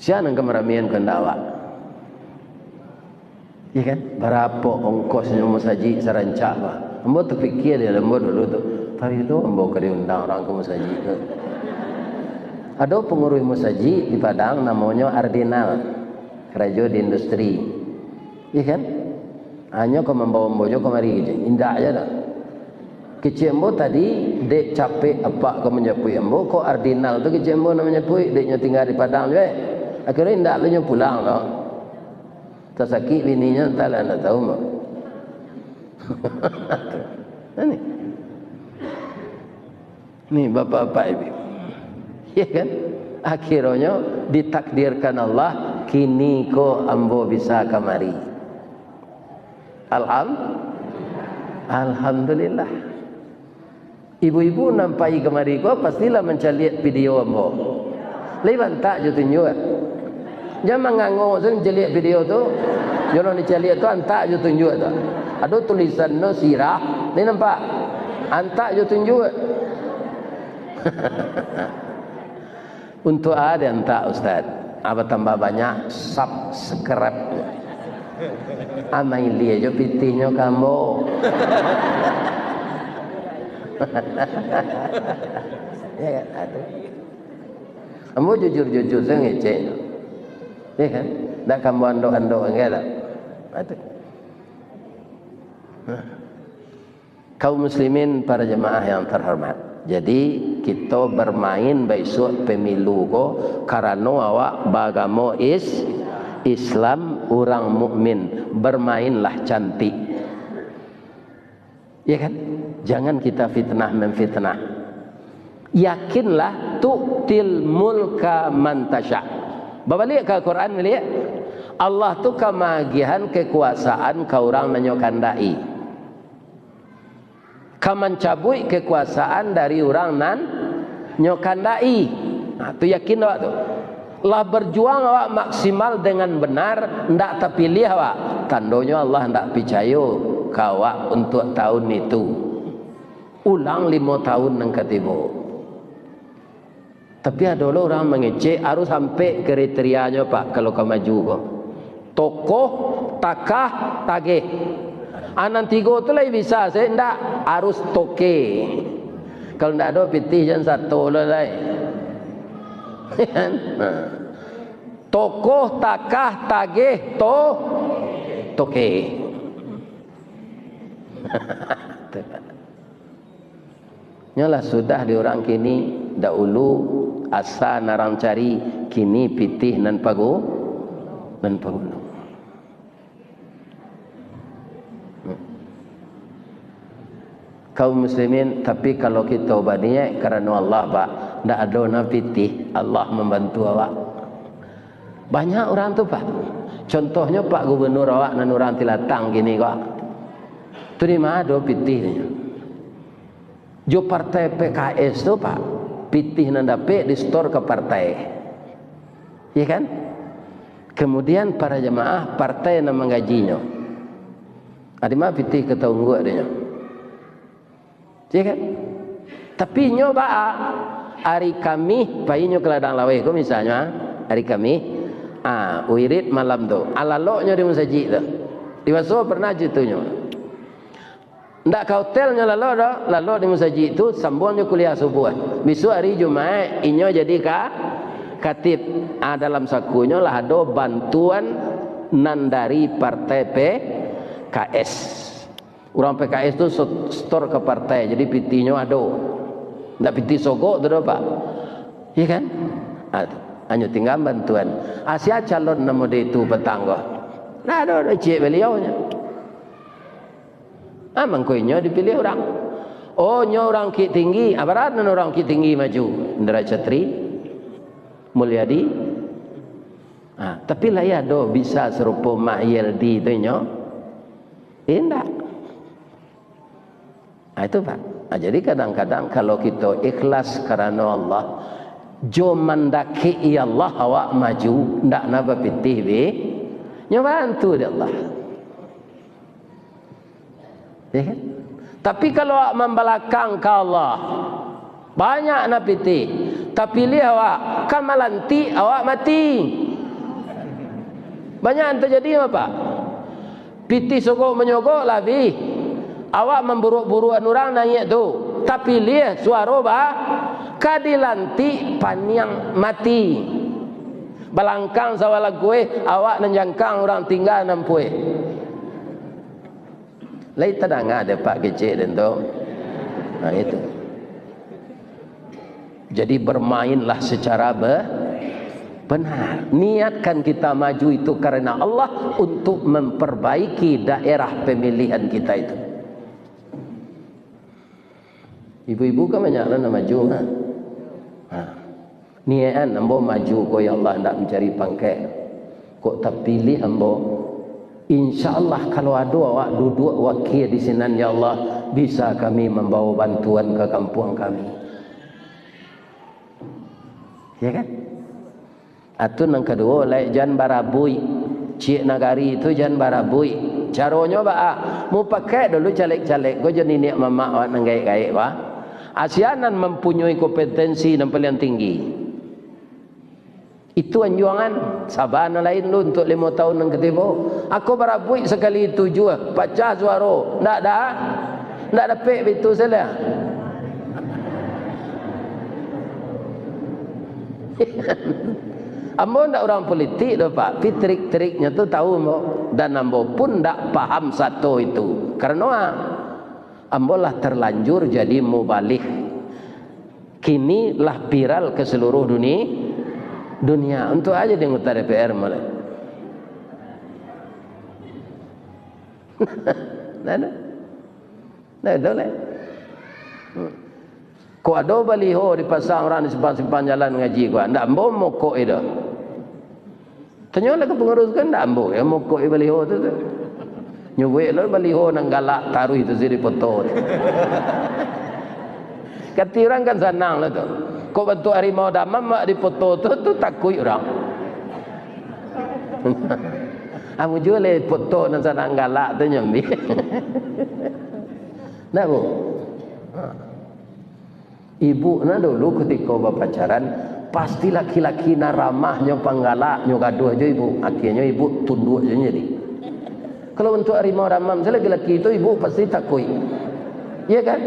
Siapa yang kemeramian kena awak? Ya kan? Berapa ongkosnya musaji serancak pak? Ambo terfikir dia ambo dulu tu. Tapi itu ambo kena undang orang ke musaji. Ada pengurus musaji di Padang namanya Ardinal. Kerja di industri. Ya kan? Hanya kau membawa bojo kemari je. Indah aja dah. Kecil ambo tadi dek capek apa kau menyapui ambo kau Ardinal tu kecil ambo nak menyapui deknya tinggal di Padang je. Akhirnya indah lu pulang tau. Tersakit bininya entahlah nak tahu mak. Ni bapak-bapak ibu. Ya kan? Akhirnya ditakdirkan Allah kini ko ambo bisa kamari. Alhamdulillah. Ibu-ibu nampai kemari ko pastilah mencari video ambo. Lewan tak je tunjuk. Jangan nganggo sen jelik video tu. Jono ni celik tu antak je tunjuk tu. Ada tulisan no sirah. Ni nampak. Antak je tunjuk. Untuk ada antak ustaz. Apa tambah banyak subscribe. Amai lihat je pitihnya kamu. Ya kan? Aduh. Kamu jujur-jujur saya ngecek. Ya kan? Tak kamu andok-andok enggak tak? Aduh. Kaum muslimin para jemaah yang terhormat. Jadi kita bermain besok pemilu ko karena awak bagamo Islam orang mukmin, bermainlah cantik. Ya kan? Jangan kita fitnah memfitnah. Yakinlah tu'til mulka man tasya. Balik ke Quran lihat. Allah tu kemagihan kekuasaan ke orang menyokandai. Kamencabut kekuasaan dari orang nan nyokandai. Nah, tu yakin awak tu. Lah berjuang awak maksimal dengan benar, ndak terpilih awak. Tandanya Allah ndak percaya kawak untuk tahun itu. Ulang 5 tahun nang ketibo. Tapi ada orang mengecek harus sampai kriterianya Pak kalau kau maju kok. Tokoh, takah, tagih. Anan 3 tu lah bisa, saya ndak harus toke. Kalau ndak ada pitih jangan satu lah. Tokoh, takah, tagih, toke. Nyalah sudah di orang kini dahulu asa narang cari kini pitih nan pagu nan paguno. Kaum muslimin, tapi kalau kita ubahnya karena Allah Pak, ndak ada na pitih, Allah membantu awak. Banyak orang tu Pak. Contohnya Pak Gubernur awak nan orang Tilatang gini kok. Tu di mana ada pitihnya. Jo partai PKS tu Pak, pitih nan dapat di store ke partai. Ya kan? Kemudian para jemaah partai yang menggajinya. Ada mah pitih ketunggu adanya. Ya kan? Tapi nyoba hari kami painyo ke ladang lawe ko misalnya hari kami wirid malam tu alaloknya di masjid tu. Di waso pernah jitunya. Ndak ke hotelnya lalu di masjid tu sambungnya kuliah subuh. Besok hari Jumaat inyo jadi katib. Dalam sakunya lah ada bantuan nan dari partai PKS. Orang PKS tu store ke partai, jadi pitinya ada. Ndak piti sogok tu Pak. Ya kan? Hanya tinggal bantuan. Asia calon nama dia itu petangga. Nah ada cik beliaunya. Mangkoinya dipilih orang. Oh nya orang ki tinggi, abarat nan orang ki tinggi maju. Indra Chatri Mulyadi. Tapi lah ya do bisa serupa Mak Yeldi tu nya. Indah. Itu Pak. Jadi kadang-kadang kalau kita ikhlas karena Allah, jo mandaki ya Allah awak maju, ndak napa pitih be. Nya bantu dia Allah. Ya kan? Tapi kalau awak membelakang ke Allah, banyak nak pitih. Tapi lihat awak, kan malanti awak mati. Banyak yang terjadi apa? Pitih sogok menyogok lagi. Awak memburuk-burukan orang naik tu. Tapi lihat suara bah kadilanti paniang mati. Balangkang sawala gue awak nanjangkang orang tinggal nampue. Lai tadang ada Pak kecil dan tu. Itu. Jadi bermainlah secara benar. Niatkan kita maju itu karena Allah untuk memperbaiki daerah pemilihan kita itu. Ibu-ibu kan banyak lah maju kan. Niatan ambo maju ko ya Allah hendak mencari pangkat. Kok terpilih ambo. InsyaAllah kalau ada awak duduk wakil di sini ya Allah, bisa kami membawa bantuan ke kampung kami. Ya kan? Atau yang kedua, jangan barabui. Cik nagari itu jangan barabui. Caranya mau pakai dulu caleg-caleg. Kau jadi niat mamak awak nang gaik-gaik Asianan mempunyai kompetensi yang paling tinggi. Itu anjuran sabahan lain lu untuk 5 tahun yang ketiba. Aku barabui sekali itu juga. Pecah suara. Tak ada pek itu saja. Ambo ndak orang politik dah Pak. Tapi trik-triknya tu tahu ambo. Dan ambo pun ndak paham satu itu. Karena ambo lah terlanjur jadi mubalik. Kini lah viral ke seluruh dunia. Untuk aja di anggota DPR mulai. Nah, boleh. Kau ada baliho dipasang orang di simpang-simpang jalan ngaji gua. Ndak ambo mokok itu. Tanya lah ke pengurus kan ndak ambo ya mokok baliho tu. Nyuwek lah baliho nang galak taruh itu sini foto. Kata orang kan senang lah tu. Kau bentuk harimau damam mak di foto tu takut orang. Amu jual le foto nang senang galak tu nyambi. Nah bu. Ibu na dulu ketika berpacaran pasti laki-laki na ramahnya panggalaknya gaduh aja ibu. Akhirnya ibu tunduk aja jadi. Kalau untuk harimau ramam saya laki-laki itu ibu pasti takut. Iya kan?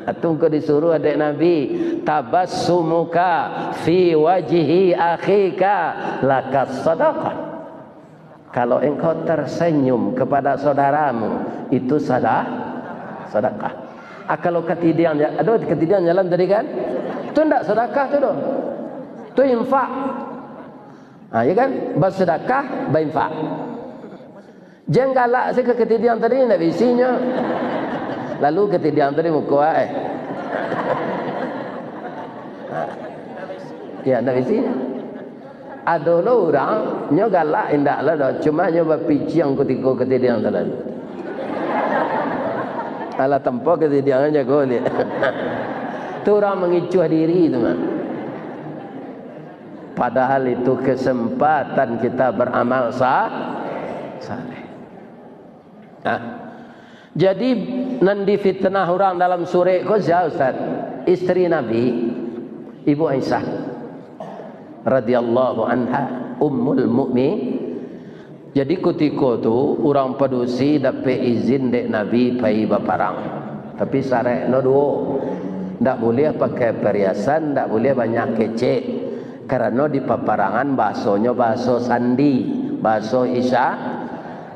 Atau kau disuruh adik Nabi tabassumuka fi wajhi akhika lakas sadaqah. Kalau engkau tersenyum kepada saudaramu itu sedekah. Kalau ketidian jalan tadi kan? Itu ndak sedekah tu doh. Tu infak. Ya kan? Bersedekah, berinfak. Jangan galak saya ke ketidian tadi ndak isinya. Lalu ketidian tadi muka ya ndak isinya. Ada orang nyo galak indak lah dah. Cuma nyo berpicing ketika ketidian tadi. Ala tempo ketidian jago dia. Tu orang mengicuh diri tu mah. Padahal itu kesempatan kita beramal saleh. Jadi nanti fitnah orang dalam surah Qazah Ustaz. Isteri Nabi Ibu Aisyah radhiyallahu anha ummul mukmin. Jadi ketika tu orang padusi dapat izin dek Nabi pai baparang. Tapi syarat no dua. Ndak boleh pakai perhiasan, ndak boleh banyak kecek. Karena di paparangan bahasanya bahasa sandi, bahasa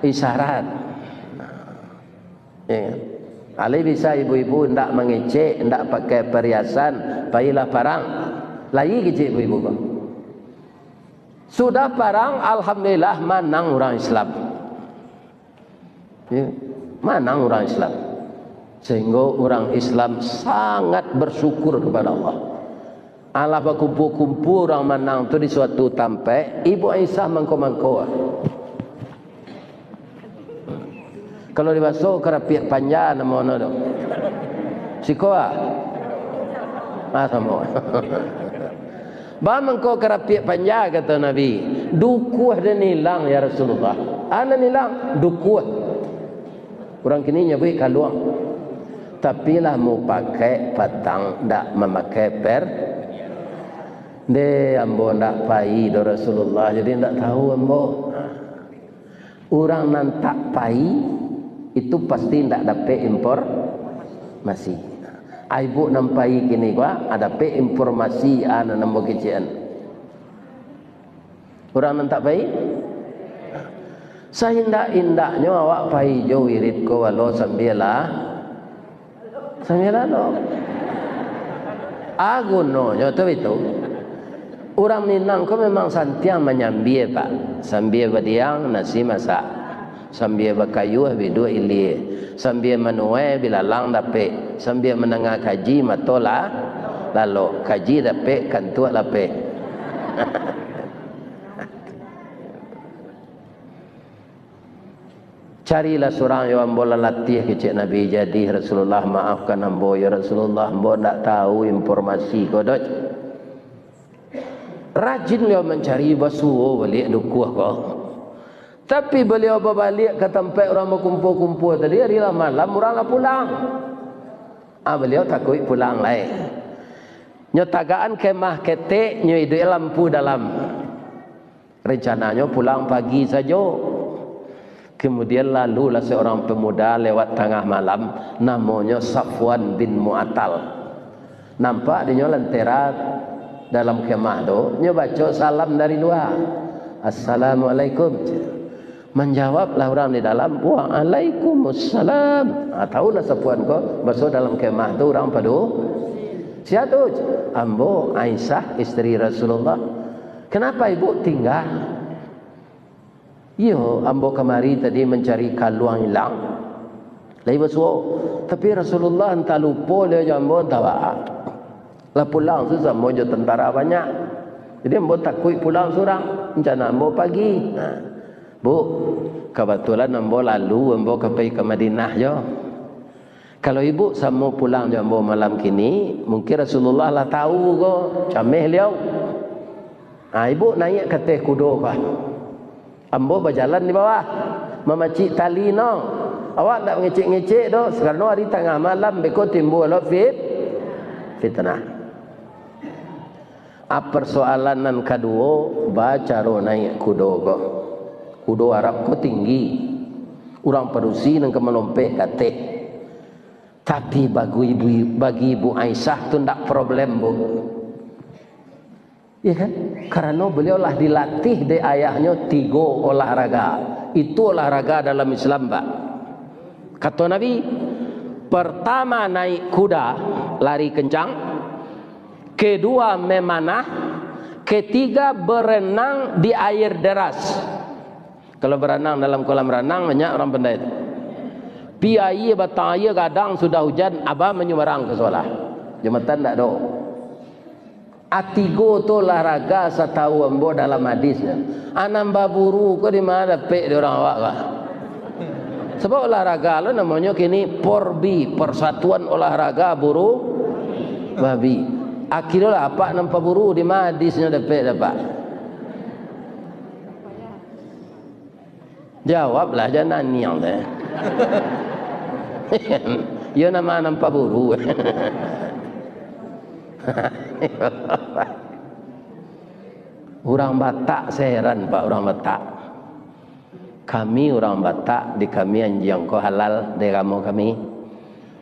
isyarat. Ya. Ali bisa ibu-ibu ndak mengecek, ndak pakai perhiasan, pailah parang. Lagi kecek ibu-ibu kok. Sudah parang alhamdulillah menang orang Islam. Ya, menang orang Islam. Sehingga orang Islam sangat bersyukur kepada Allah. Allah berkumpul-kumpul orang menang tu di suatu tempat, Ibu Aisyah mangko-mangko. Kalau dibasuh kerapiak panjang nama tu. Sikoa. Sama. Bang kau kerapiak panjang kata Nabi. Dukuh dan hilang ya Rasulullah. Ana hilang dukuh. Orang kini nyebut kaluang. Tapi lah mau pakai patang ndak memakai per. De ambo ndak pai do Rasulullah jadi ndak tahu ambo. Orang nan tak pai itu pasti ndak dapat impor masih. Ibu nampai kini gua ada pe informasi ana nambo kecian. Orang nan tak baik. Saya indak-indaknya awak pai jo wirid ko walo sambilah. Sambilah no. Aguno yo tu itu. Orang Minang ko memang santiang menyambie Pak. Sambie badiang nasi masak. Sambie bakayu bidu ilie. Sambie manuai bila lang dape. Sambie menengah kaji matola lalu kaji dape kantua lape. Carilah seorang yang ambo latih kecik Nabi jadi Rasulullah maafkan ambo ya Rasulullah ambo tak tahu informasi kodok. Rajin beliau mencari basuh balik dukuh kau. Tapi beliau berbalik ke tempat orang berkumpul-kumpul tadi, hari malam orang lah pulang. Beliau takut pulang lain. Nyotagaan kemah ketek, nyo iduk lampu dalam. Rencananya pulang pagi saja. Kemudian lalulah seorang pemuda lewat tengah malam, namanya Safwan bin Mu'attal. Nampak dia lentera dalam kemah tu, nyo baca salam dari luar. Assalamualaikum. Menjawablah orang di dalam, waalaikumsalam. Tahulah Safwan ko, masuk dalam kemah tu orang padu. Siapa tu? Ambo Aisyah isteri Rasulullah. Kenapa ibu tinggal? Yo, ambo kemari tadi mencari kaluang hilang. Lai basuh. Tapi Rasulullah entah lupa dia jambo tawa. Lah pulang susah mojo tentara banyak. Jadi ambo takut pulang seorang. Rencana ambo pagi. Bu, kebetulan ambo lalu ambo pergi ke Madinah jo. Kalau ibu sama pulang jambo malam kini, mungkin Rasulullah lah tahu ko, cameh liau. Ibu naik ke teh kudo kah? Ambo berjalan di bawah, memacik tali no. Awak tak ngecek-ngecek do. Sekarang hari tengah malam beko timbul lo fitnah. Persoalan nan kedua, baca ro naik kudo ko. Kudo Arab ko tinggi. Orang Parusi nang kemelompek kate. Tapi bagi ibu Aisyah tu ndak problem bu. Ya kan? Karena beliau lah dilatih dari ayahnya 3 olahraga. Itu olahraga dalam Islam, Pak. Kata Nabi, pertama naik kuda, lari kencang. Kedua memanah. Ketiga berenang di air deras. Kalau berenang dalam kolam renang banyak orang pandai. Piai batang air kadang sudah hujan, abah menyumarang ke sekolah. Jumatan tak ada. Atigo tu olahraga setahu ambo dalam hadisnya. Anam baburu ko di mana dapat di orang awak kah? Sebab olahraga lo namanya kini Porbi, Persatuan Olahraga Buru Babi. Akhirnya apa nampak buru di mana hadisnya dapat. Jawablah jangan niang deh. Ya nama nampak buru. Orang Batak saya heran Pak, orang Batak. Kami orang Batak di kami anjing ko halal di kamu kami.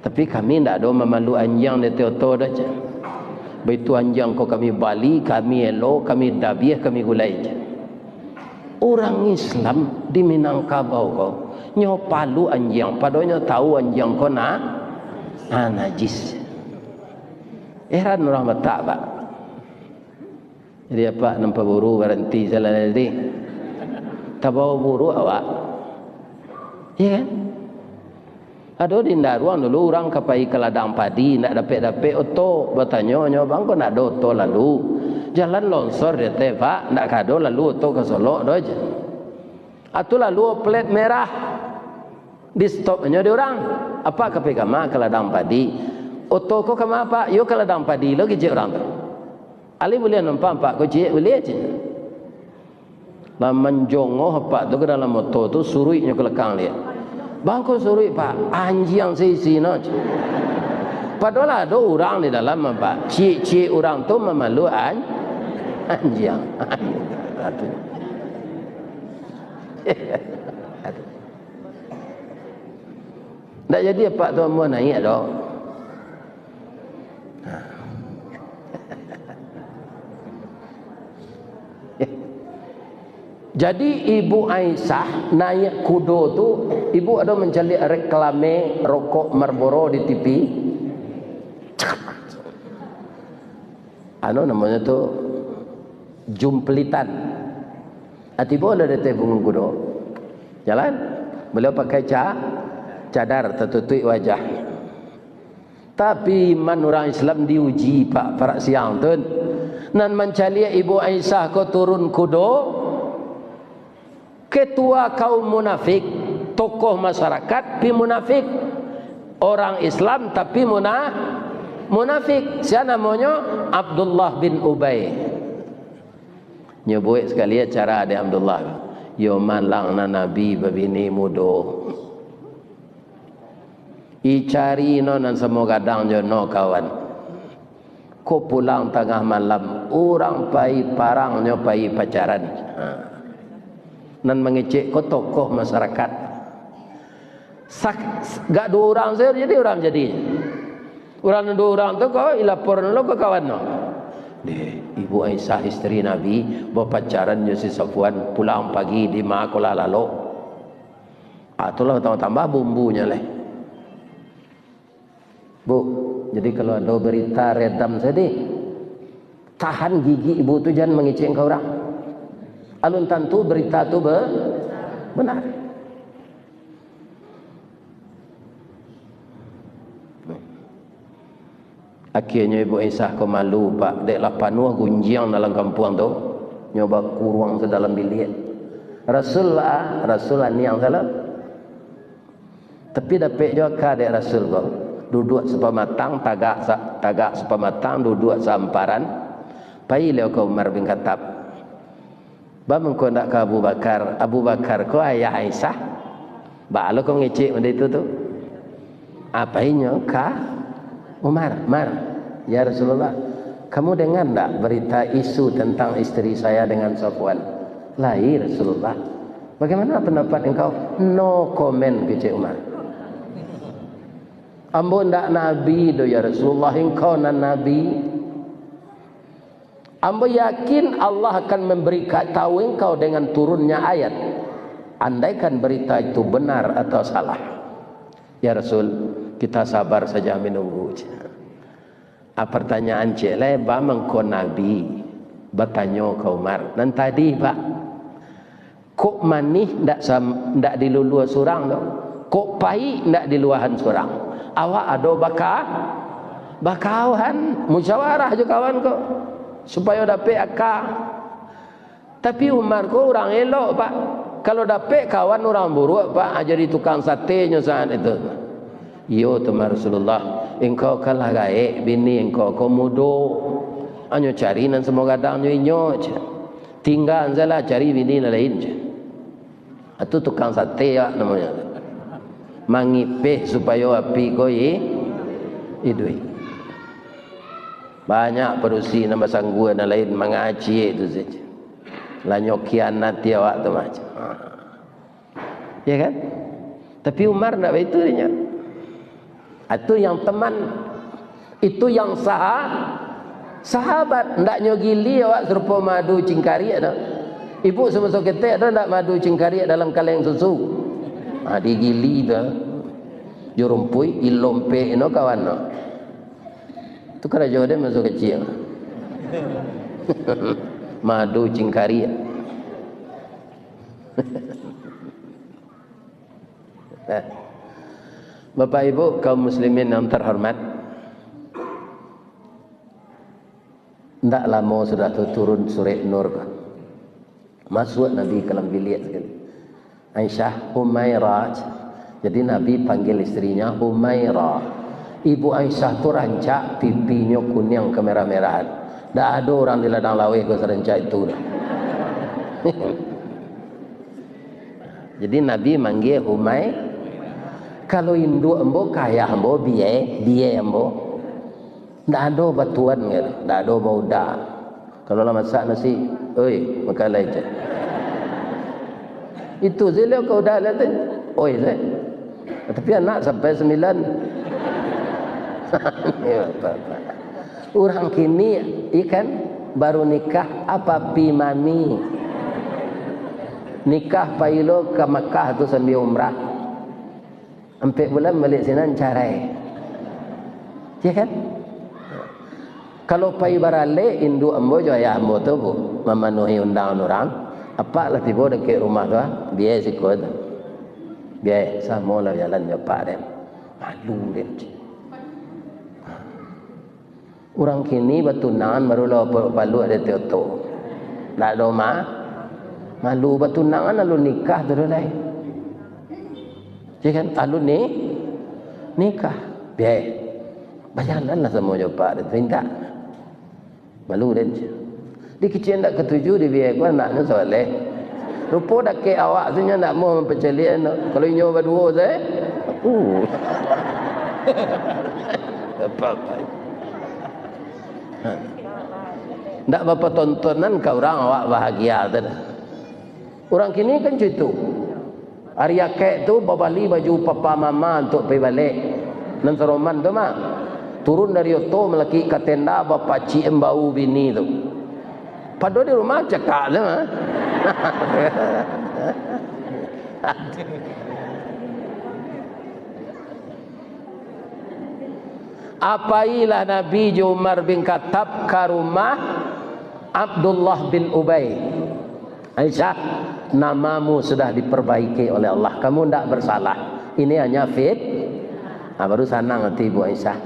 Tapi kami tidak ada memalu anjing di Teoto dah. Begitu anjing ko kami Bali, kami Elo, kami Dabiah, kami Gulai. Orang Islam di Minangkabau ko nyo palu anjing, padahal tahu anjing ko najis. Heran orang Batak Pak. Jadi apa nampak buru berhenti salah tadi. Tak bawa buru awak. Ya kan? Ada di Ndaruang dulu orang kapai ke ladang padi nak dapat oto bertanya bang kau nak ada oto lalu jalan longsor dia teh Pak nak kado lalu oto ke Solo do aja. Atu lalu plat merah di stopnya dia orang apa kapai kama ke ladang padi. Oto ko kama Pak yo ke ladang padi lo gije orang tu. Ali boleh nampak Pak ko je boleh aja. Lah menjongoh Pak tu ke dalam motor tu suruhnya ke lekang dia. Bangko suruh Pak, anjing sisi no. Padahal ada orang di dalam Pak. Cik-cik orang tu memalu anjing. Tak jadi Pak tu mau naik dah. Jadi Ibu Aisyah naik kudo tu, ibu ada mencari reklame rokok Marlboro di TV. Ano namanya tu jumplitan. Atibo ada di punggung kudo. Jalan, beliau pakai cadar tertutup wajah. Tapi iman orang Islam diuji Pak para siang tu. Nan mencari Ibu Aisyah ko turun kudo. Ketua kaum munafik, tokoh masyarakat tapi munafik, orang Islam tapi munafik. Siapa namanya? Abdullah bin Ubay. Nyebut sekali cara ada Abdullah. Yo malang na nabi babini mudo. Icari no nan semua kadang jo no kawan. Ko pulang tengah malam, orang pai parang nyo pai pacaran. Nan mengecek ko tokoh masyarakat. Gak dua orang saya jadi orang jadi. Orang dua orang tu kau ilapor lo ke kawan no. Ibu Aisyah isteri Nabi berpacaran dengan si Safwan, pulang pagi di Makola lalu. Itulah tambah bumbunya leh. Bu, jadi kalau ada berita redam sedih, tahan gigi ibu tu jangan mengecek kau orang. Alun tentu berita tu benar. Akhirnya Ibu Aisyah ko malu pak, deklah panuh gunjiang dalam kampung tu, nyoba kurung ke dalam bilik. Rasul ni yang salah. Tapi dapat juga dek Rasul ko, duduk sepamatang, tagak sepamatang, duduk seamparan. Pai leo ko Umar bin Khattab. Bang ko ndak ke Abu Bakar ko ayah Aisyah. Ba lo ko ngecek benda itu tu. Apainya ka Umar, ya Rasulullah, kamu dengar tak berita isu tentang istri saya dengan Safwan? Lahir Rasulullah. Bagaimana pendapat engkau? No comment, kecik Umar. Ambo ndak Nabi do ya Rasulullah, engkau nan Nabi. Ambo yakin Allah akan memberi tahu engkau dengan turunnya ayat. Andaikan berita itu benar atau salah. Ya Rasul, kita sabar saja menunggu. Pertanyaan cik lebar mengko Nabi bertanya ke Umar. Dan tadi pak, kok manih ndak dilulua surang tu? Kok pahit ndak diluahan surang? Awak ada bakawan musyawarah je kawan kok supaya dapat akal. Tapi Umar kok orang elok pak. Kalau dapat kawan orang buruk pak, jadi tukang satenya saat itu. Yo teman Rasulullah, engkau kalah gaek bini engkau mudo. Anyo cari nan semua kadang nyo tinggal salah cari bini lain je. Itu tukang sate ya namanya. Mangipeh supaya api koi idui. Banyak perusi nama sangguan dan lain mengaci itu saja. Lanyo kianat dia waktu macam. Ya kan? Tapi Umar nak begitu dia. Itu yang teman, itu yang sahabat. Ndak nyogili awak serupa madu cingkari ada. Ibu semasa ketek ada ndak madu cingkari dalam kaleng susu. Digili dah. Jurumpui ilompe no kawan no. Itu kerja dia masuk kecil. Madu cingkari. Bapak Ibu kaum muslimin yang terhormat, tidak lama sudah turun surah Nur. Masuk Nabi ke dalam bilik sekali. Aisyah Humairah. Jadi Nabi panggil istrinya Humairah. Ibu Aisyah tu rancak pipinya kuning kemerah-merahan. Tak ada orang di ladang lawih ke serencak itu. Jadi Nabi manggil Humairah. Kalau induk embo kaya embo biaya embo, ndak ada batuan gitu, ndak ada bauda. Kalau lah masak nasi, oi makan aja. Itu zilio kau dah lihat, oi saya. Tapi anak sampai 9. Orang kini ikan baru nikah apa pi mami. Nikah pailo ke Makkah tu sambil umrah. 4 bulan balik sini carai. Ya kan? Kalau pai barale induk ambo jo ayah ambo tu memenuhi undangan orang, apa lah tiba dekat rumah tu, biaya sikut. Biaya sama lah jalan nyopak dem. Malu dem. Orang kini bertunangan baru lah palu ada teoto. Tak ada malu bertunangan lalu nikah tu dah. Jadi kan alun ni nikah biaya berjalanlah semua jumpa dia minta malu dia Di kecil nak ketujuh di biar aku anaknya soleh. Rupa dah ke awak tu nak mau mempercalian. Kalau inyo berdua saya. Apa-apa. Tak berapa tontonan ke orang awak bahagia tu. Orang kini kan gitu. Hari akek tu babali baju papa mama untuk pergi balik. Nan seroman tu mah. Turun dari oto melaki ke tenda bapa cik embau bini tu. Padahal di rumah cekak tu mah. Apailah Nabi Umar bin Khattab ke rumah Abdullah bin Ubay. Aisyah, namamu sudah diperbaiki oleh Allah. Kamu tidak bersalah. Ini hanya fit. Baru senang hati Ibu Aisyah.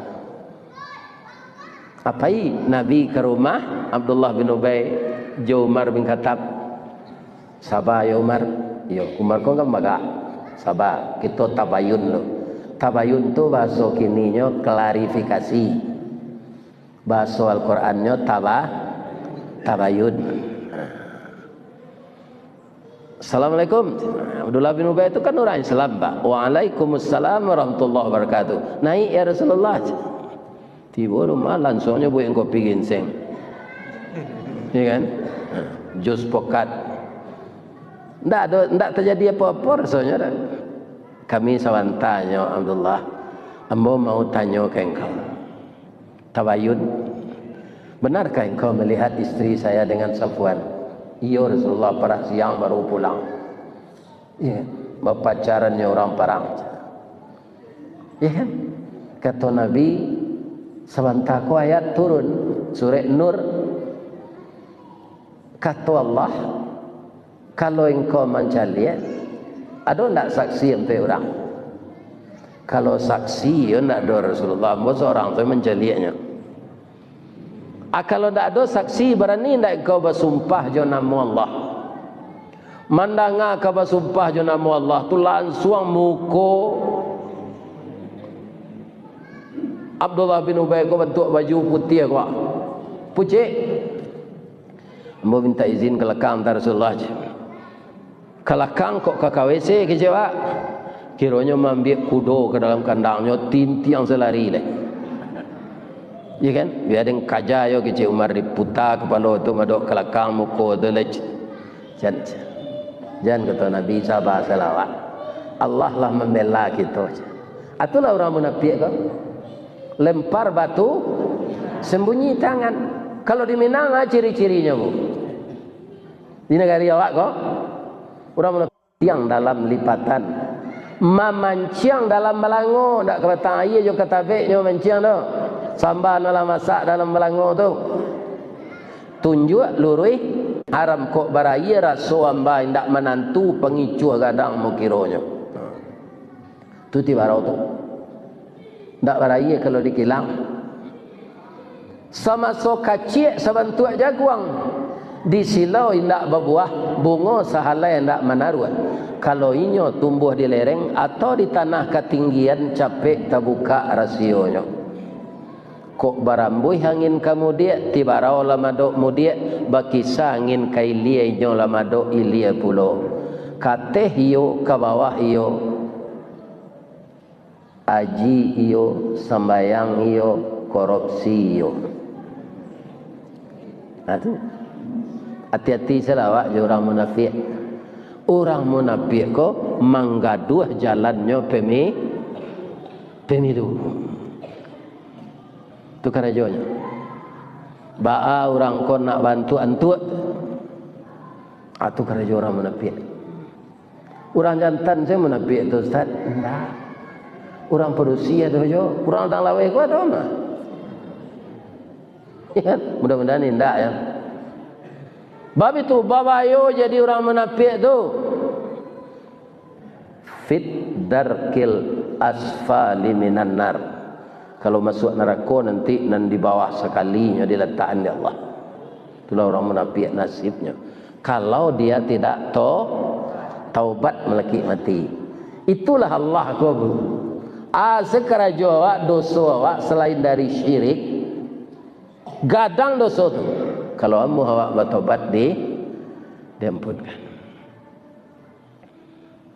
Apai Nabi ke rumah Abdullah bin Ubay, Umar bin Khattab. Sabar ya Umar. Yo, Umar kau kan baga. Sabar, kita tabayun lo. Tabayun tu bahasa kininya klarifikasi. Bahasa Al-Qur'annya tabayun. Assalamualaikum. Abdullah bin Ubay itu kan orang Islam, Pak. Waalaikumsalam warahmatullahi wabarakatuh. Naik ya Rasulullah. Tiba rumah langsungnya buat kopi ginseng. Ya kan? Jus pokat. Tidak terjadi apa-apa rasanya. Kami sawan tanya Abdullah, ambo mau tanya ke engkau. Tabayun. Benarkah engkau melihat istri saya dengan Safwan? Iya Rasulullah, pada siang baru pulang. Ya, berpacarannya orang parang. Ya kan? Kata Nabi, sebentar ku ayat turun surah Nur. Kata Allah, kalau engkau mencari, ada tak saksi untuk orang? Kalau saksi, ya tak ada Rasulullah. Masa orang tu mencarinya. Kalau tak ada saksi, berani tak kau bersumpah je nama Allah? Mandanga kau bersumpah je nama Allah, tu langsung muka Abdullah bin Ubay kau bentuk baju putih kau. Pucik. Ambo minta izin ke lekang Rasulullah je. Kelakang kok ke KWC ke Jawa. Kiranya ambil kudo ke dalam kandangnya, tinti yang selari leh. Ya kan? Biar ada kaja yo ke Umar diputar kepala tu madok kelakang muka tu leh. Jangan kata Nabi sabar selawat. Allah lah membela kita. Itulah orang munafik kau. Lempar batu, sembunyi tangan. Kalau di Minang ciri-cirinya bu. Di negara awak kok. Orang menang dalam lipatan, memancing dalam melango, tak kebatang air jo ketabeknya mancing tu, sambal dalam masak dalam melango tu, tunjuk lurui haram kok baraya raso amba indak menantu pengicu gadang mukironya, tu tibarau tu, ndak baraya kalau dikilang, sama so kacik sabantuak jaguang. Di silau indak berbuah, bunga sahalai indak menaruh. Kalau inyo tumbuh di lereng atau di tanah ketinggian capek terbuka rasionya. Kok barambui angin kamu dia, tibarau lama dok mudia, bakisa angin kailia inyo lama dok ilia pulo. Kateh iyo ke bawah iyo, aji iyo, sembayang iyo, korupsi iyo. Aduh. Hati-hati selawat je orang munafik. Orang munafik ko menggaduh jalannya pemilu. Itu kerajonya. Ba'a orang ko nak bantu antut. Itu kerajo orang munafik. Orang jantan saya munafik tu Ustaz. Enggak. Orang perusia tu jo. Orang tang lawai ko ada mah. Ya, mudah-mudahan indah ya. Bab itu babayo jadi orang munafik tu fit darkil asfali minan nar. Kalau masuk neraka nanti nan di bawah sekalinya diletakkan di Allah. Itulah orang munafik nasibnya. Kalau dia tidak taubat melekit mati. Itulah Allah ku. Sekerajo awak dosa awak selain dari syirik gadang dosa tu. Kalau ambo awak bertobat diampunkan.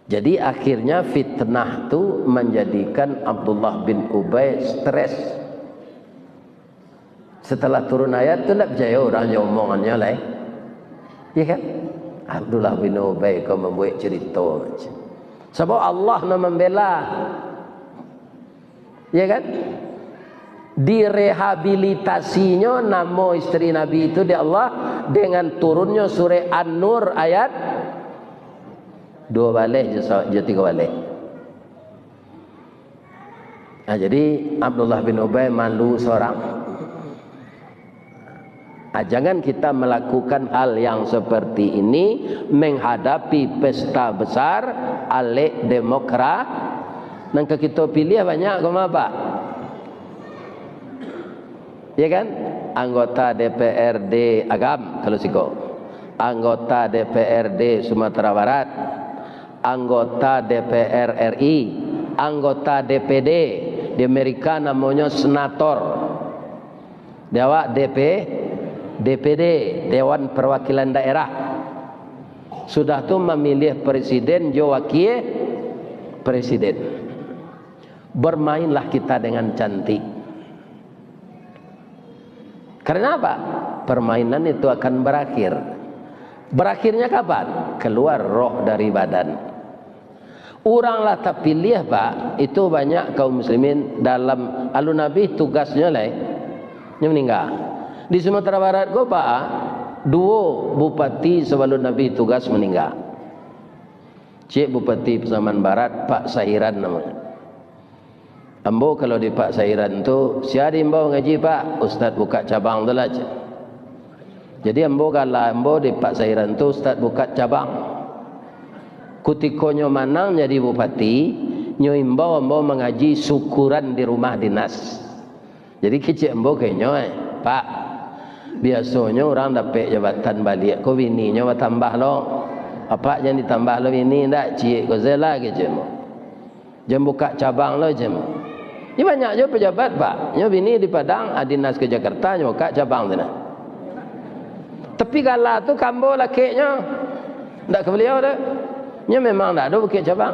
Jadi akhirnya fitnah tu menjadikan Abdullah bin Ubay stres. Setelah turun ayat tu tak percaya orang yang omongannya lah. Ya kan? Abdullah bin Ubay kau membuat cerita macam. Sebab Allah nak membela. Ya kan? Direhabilitasinya nama isteri Nabi itu di Allah dengan turunnya surah An-Nur ayat 2 balik je 3 balik. Nah, jadi Abdullah bin Ubay malu seorang. Jangan kita melakukan hal yang seperti ini menghadapi pesta besar alik demokrat. Dan kita pilih banyak kau apa? Ya kan? Anggota DPRD Agam kalau siko, anggota DPRD Sumatera Barat, anggota DPR RI, anggota DPD di Amerika namanya senator, dewa DPD Dewan Perwakilan Daerah. Sudah tu memilih presiden jo wakil presiden. Bermainlah kita dengan cantik. Karena apa? Permainan itu akan berakhir. Berakhirnya kapan? Keluar roh dari badan. Orang tak pilih Pak. Itu banyak kaum muslimin dalam alun Nabi tugasnya lah. Yang meninggal. Di Sumatera Barat go Pak, 2 bupati sebelum Nabi tugas meninggal. Cik Bupati Pasaman Barat Pak Sahiran namanya. Ambo kalau di Pak Sahiran tu siapa ambo ngaji Pak, ustaz buka cabang tu lah. Jadi ambo kalau ambo di Pak Sahiran tu ustaz buka cabang. Kutikonyo manang jadi bupati, nyo imbau ambo mengaji syukuran di rumah dinas. Jadi kecik ambo kayaknya Pak, biasanya orang dapat jabatan balik ko bininya tambah lo. Apa yang ditambah lo ini ndak cik ko zela kecik mo. Jam buka cabang lo jam. Ini banyak je pejabat Pak. Nyo bini di Padang, dinas ke Jakarta, nyo buka cabang sana. Tapi kalau tu kambo lakiknya ndak ke beliau dah. Nyo memang ndak ada buka cabang.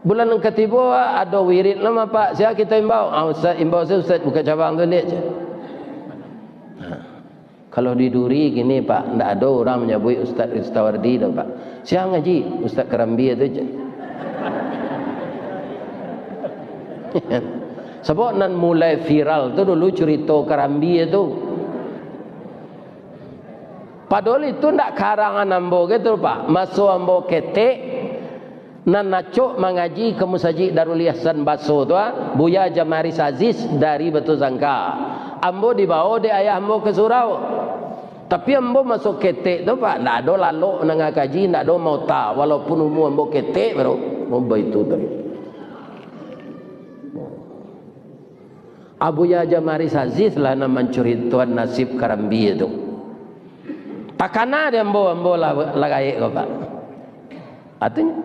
Bulan yang ketiga ada wirid lama Pak. Siapa kita imbau? Ustaz imbau saya ustaz buka cabang tu lihat je. Kalau di Duri gini Pak, ndak ada orang menyebut Ustaz Istawardi dah Pak. Siapa ngaji? Ustaz Kerambi tu je. Sebab nan mulai viral tu dulu cerita Kerambi itu. Padahal itu ndak karangan ambo gitu Pak. Masuk ambo ketek nan nacuk mengaji ke Musajid Darul Ihsan Baso tu Buya Jamaris Aziz dari Batu Sangka. Ambo dibawa di ayah ambo ke surau. Tapi ambo masuk ketek tu Pak, ndak ada lalu nang kaji, ndak ada mau ta walaupun umur ambo ketek baru ambo itu tu. Abu Ya Jamaris Aziz lah nama cerituan nasib Kerambi itu. Takana dia ambo lagai ko Pak. Artinya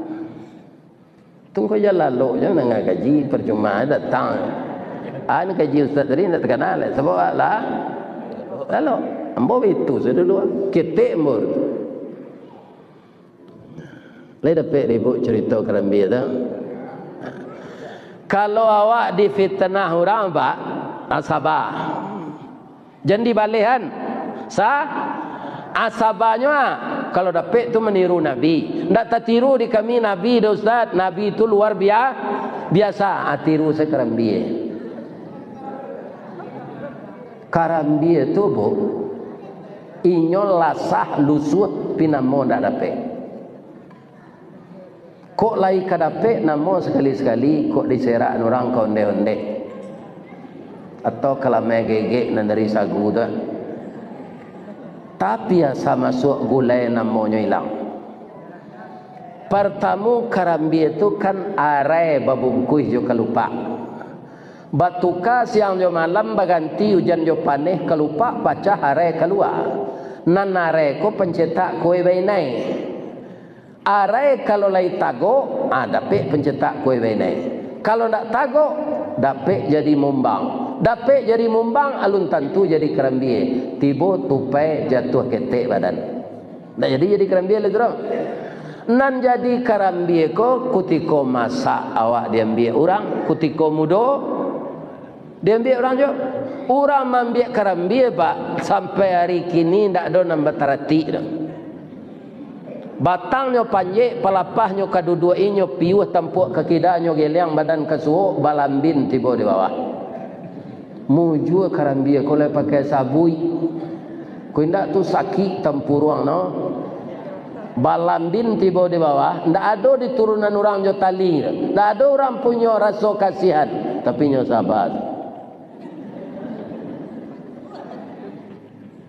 tunggu je lalu je nang gaji percuma datang. An gaji ustaz tadi nak terkenal sebab lah. Lalu ambo itu sedulu ketek ambo. Lai dapat ribut cerita Kerambi tu. Kalau awak difitnah orang Pak, sabar. Jangan dibalikan. Asabahnya kalau dapat tu meniru Nabi. Ndak tertiru di kami Nabi dah Ustaz. Nabi itu luar biasa. Tiru saya Kerambi. Kerambi itu bu, inyo lasah lusut pinamo ndak dapat. Kok lai kadape namo sekali-sekali kok diserak orang konde-onde. Atau kalau megege dari sagu tu. Tapi asa masuk gulai namanya hilang. Pertama Kerambi itu kan arai babungkuih jo kelupa. Batuka siang jo malam baganti hujan jo paneh kelupa baca arai keluar. Nan arai ko pencetak kue bainai. Arai kalau lai tago, dapat pencetak kue benai. Kalau tak tago, dapat jadi mumbang. Dapat jadi mumbang, alun tantu jadi kerambie. Tiba tupai jatuh ketek badan. Tak jadi kerambie lagi orang. Nan jadi kerambie ko kutiko masak awak diambil orang, kutiko mudo diambil orang jo. Orang ambil kerambie pak sampai hari kini tak ada nambah terati dah. Batangnya panjang, pelapahnya kedua inyo piuh tampuk kekidanya geliang badan kesuo balambin tiba di bawah. Mujur kerambie ko le pakai sabui. Ko indak tu sakit tampuruang no. Balambin tiba di bawah, ndak ada di turunan orang jo tali. Ndak ada orang punya rasa kasihan, tapi nyo sabar.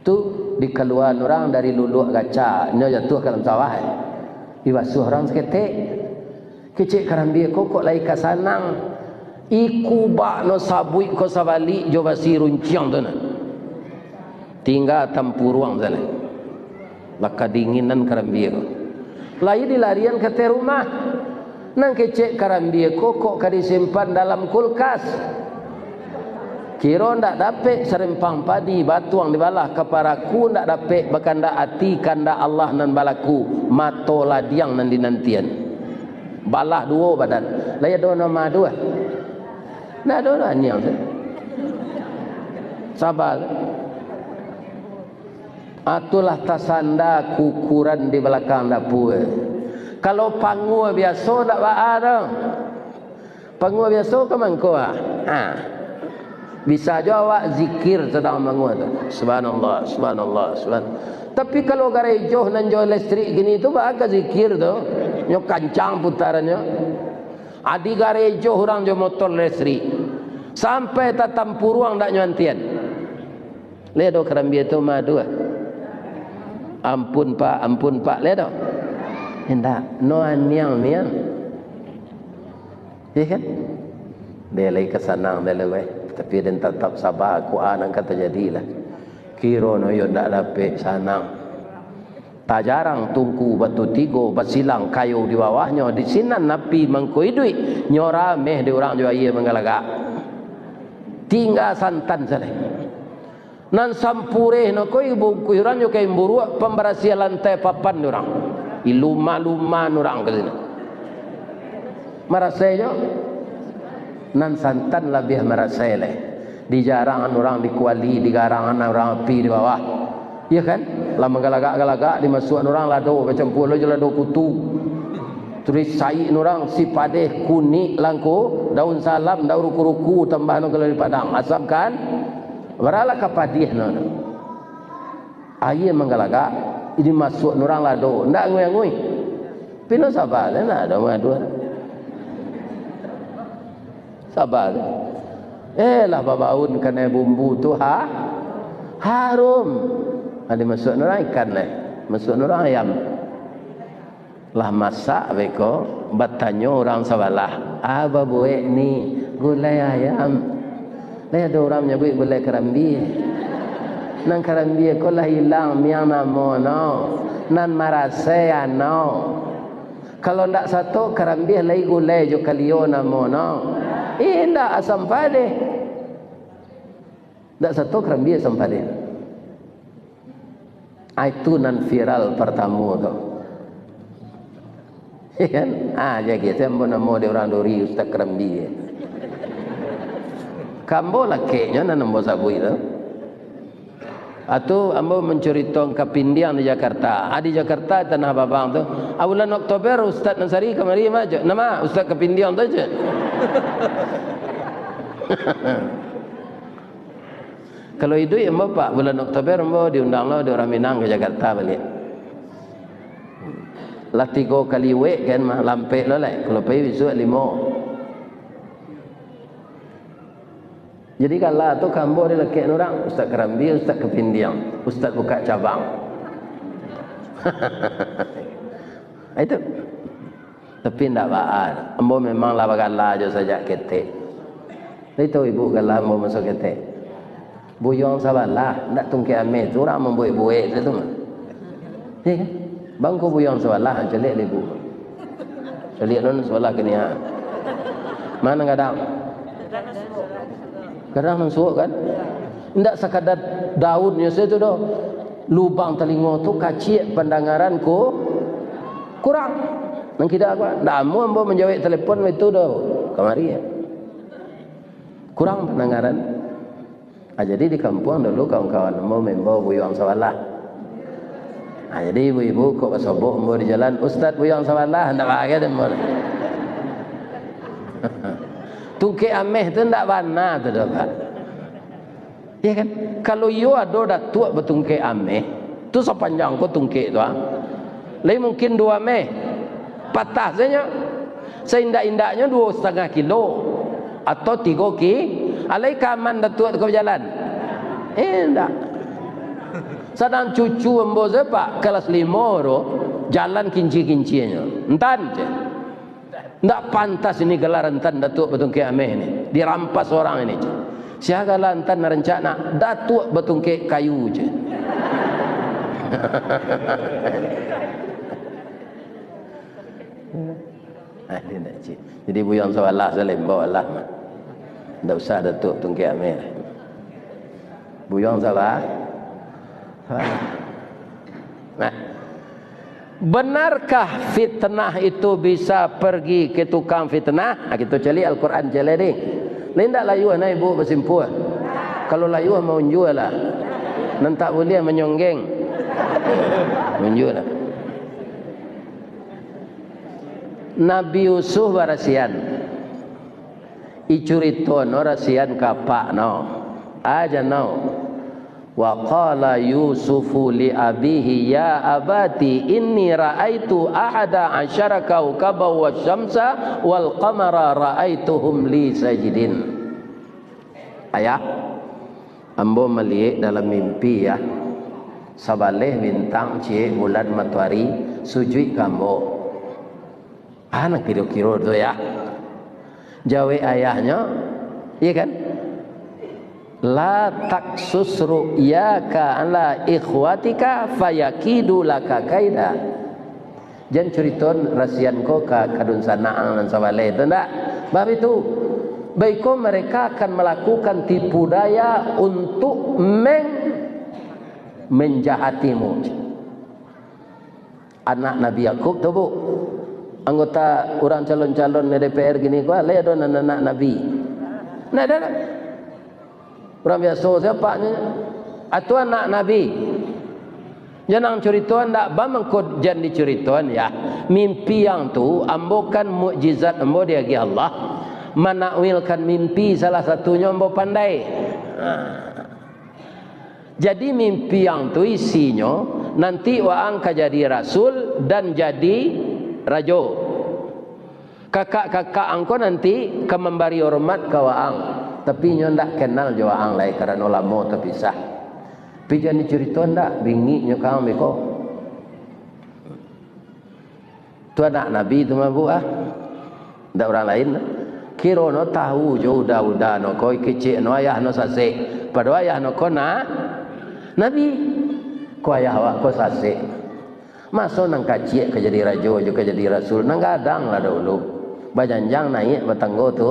Tu dikeluar orang dari luluk gaca, nyo jatuh ke dalam sawah. Dibasuh orang seketik. Kecik kerambie kok lai kasanang. Iku bak no sabui ko sabali jo basi runciang tu na. Tinggal tampuruang sana. Laka dinginan kerambie ko. Lai dilarian ke rumah. Nang kecek kerambie ko kok disimpan dalam kulkas. Kira ndak dapat serempang padi batuang dibalah keparaku ndak dapat bakanda ati kanda Allah nan balaku mato ladiang nan dinantian. Balah dua badan. Lai ada nama dua. Ndak ada niang. Sabar. Atulah tasanda kukuran di belakang dapur. Kalau panggul biasa tak ada. Panggul biasa ke mangko ah. Bisa jawab zikir sedang panggul tu. Subhanallah, subhanallah, subhanallah. Tapi kalau garejoh nan jo listrik gini tu baga zikir tu. Nyo kancang putarannya. Adi garejoh orang jo motor listrik. Sampai tatampuruang dak nyantian. Ledo kerambie tu madu. Ampun pak, lihat dong. Hendak, no niang. Ya kan? Dia lagi kesanang, dia lagi. Tapi dia tetap sabar, Quran yang kata jadilah. Kiro no yo ndak dapat sanang. Tak jarang tungku batu tigo, basilang kayu di bawahnya. Di sini napi mangkoi duit. Nyora meh di orang juga ia menggalagak. Tinggal santan saja. Nan sampure no ko ibu kuiran yo kay mburu pemberasia lantai papan orang. Iluma-luma orang ke sini. Maraseyo nan santan lebih marasele. Di jarangan orang di kuali, di garangan orang api di bawah. Iya kan? Lama galagak-galagak dimasukkan orang lado macam pulau je lado kutu. Tulis sai orang si padeh kunik langko, daun salam, daun ruku-ruku tambah no kalau di padang. Asam kan? Beralah kapadiah no. Ayah menggalagak ini masuk orang lado, ndak ngui-ngui. Pino sabar lah, ada madu. Sabar. Lah babaun kena bumbu tu harum. Ada masuk orang ikan lah, masuk orang ayam. Lah masak beko, bertanya orang sabalah. Apa buat ni gulai ayam? Lah ada orang menyebut gulai kerambie. Nan kerambie ko lah hilang miang namo no. Nan marase no. Kalau ndak satu kerambie lagi gulai jo kalio namo no. Ndak asam pade. Ndak satu kerambie asam pade. Itu nan viral pertama tu. Kan? Jadi saya mau namo dia orang dori ustaz kerambie. Kambo lakenya na nambo sabui tu. Atau ambo menceritakan kapindian di Jakarta. Di Jakarta tanah babang tu. Bulan Oktober Ustaz Nasari kemari maju. Nama Ustaz kapindian tu je. Kalau itu ambo pak bulan Oktober ambo diundang lo di orang Minang ke Jakarta balik. Lah 3 kali wek kan mah lampek lo lah. Kalau pergi besok 5. Jadi kalau tu kambo dia lekek orang, Ustaz Kerambie, Ustaz Kepindiang, Ustaz buka cabang. Itu. Tapi tidak baal. Ambo memang lah bagala je saja ketek. Itu ibu galah ambo masuk ketek. Buyong sabalah, tidak tungke ame tu orang membuat-buat itu mah. Ya kan? Bangku buyong sabalah, celik ibu. Celik non sabalah kenia. Mana kadang? Kadang nang kan. Tidak sekadar daunnya saja dah. Lubang telinga tu kacik pendengaranku kurang. Nang kita apa? Dah ambo menjawab telefon itu dah. Kamari ya. Kurang pendengaran. Jadi di kampung dulu kawan-kawan ambo membawa buyang sawalah. Jadi ibu-ibu kok sobok ambo di jalan, Ustaz buyang sawalah ndak pakai demor. Tungke ameh tu ndak bana tu dah Pak. Ya kan? Kalau you ada datuk bertungke ameh, tu sepanjang ko tungke tu Lai mungkin 2 meh. Patah saja. Seindak-indaknya 2,5 kilo atau 3 ki. Alai kaman datuk kau jalan. Endak. Sedang cucu ambo Pak kelas 5 tu jalan kinci-kincinya. Entan je. Ndak pantas ini gelar entan datuk bertungke ameh ni. Dirampas orang ini je. Siagalah entan rencana datuk bertungke kayu je. Jadi buyang sawalah salim bawalah. Ndak usah datuk tungke ameh. Buyang salah. Nah, benarkah fitnah itu bisa pergi ke tukang fitnah? Kita cari Al-Quran cari ni. Lindak layu na ibu bersimpuh. Kalau layu mau jual lah. Nanti boleh menyonggeng. Menjual lah. Nabi Yusuf barasian. Icuriton orasian kapak no. Aja no. Wa qala Yusufu li abihi ya abati inni ra'aitu ahada asyara kawkaba wasyamsa wal qamara ra'aituhum li sajidin. Ayah, ambo melihat dalam mimpi ya, sabaleh bintang cie bulan matahari sujud kambo. Anak kira-kira tu ya. Jawe ayahnya, iya kan? La taksus ru'yaka ala ikhwatika fayakidu laka kaida. Jangan ceriton rasian ko ka kadun sanaan dan sabale itu ndak. Bab itu baiko mereka akan melakukan tipu daya untuk menjahatimu. Anak Nabi Yakub tu bu, anggota orang calon-calon DPR gini ko le ada anak Nabi. Nah ada. Orang biasa siapa ni? Atau anak Nabi. Jangan cerituan tak bamangkut jangan dicerituan ya. Mimpi yang tu ambokan mukjizat ambo dia gi Allah. Menakwilkan mimpi salah satunya ambo pandai. Jadi mimpi yang tu isinya nanti waang ka jadi rasul dan jadi rajo. Kakak-kakak angko nanti ke memberi hormat ke waang. Tapi nyo ndak kenal jo ang lai karena lama terpisah. Pijan dicerita ndak bingi nyo kang beko. Tu anak Nabi tu mah bu ndak orang lain. Kira no tahu jo udah no koi kecik no ayah no sase. Pada ayah no kona Nabi ko ayah awak ko sase. Masuk nang kacik ke jadi rajo jo ke jadi rasul nang gadang lah dulu. Bajanjang naik batanggo tu.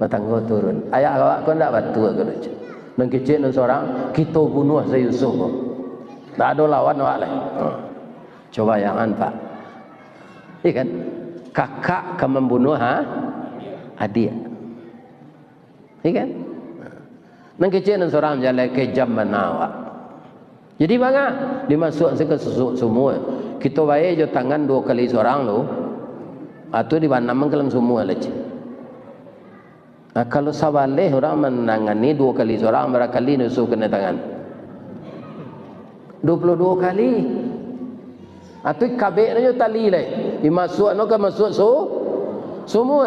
Matanggo turun. Ayah awak kau ndak batu ke tu. Nang kecil nang seorang kita bunuh saya Yusuf. Tak ada lawan awak lain. Coba jangan Pak. Ikan kakak ke membunuh adik. Ikan. Nang kecil nang seorang jalan ke jam mana awak. Jadi bangga dimasuk ke semua. Kita baik jo tangan 2 kali seorang tu. Atau di mana mengkelam semua lagi. Nah, kalau sabaleh orang menangani 2 kali seorang berapa kali nusuk kena tangan 22 kali atau kabek nyo tali le dimasuk no ke masuk semua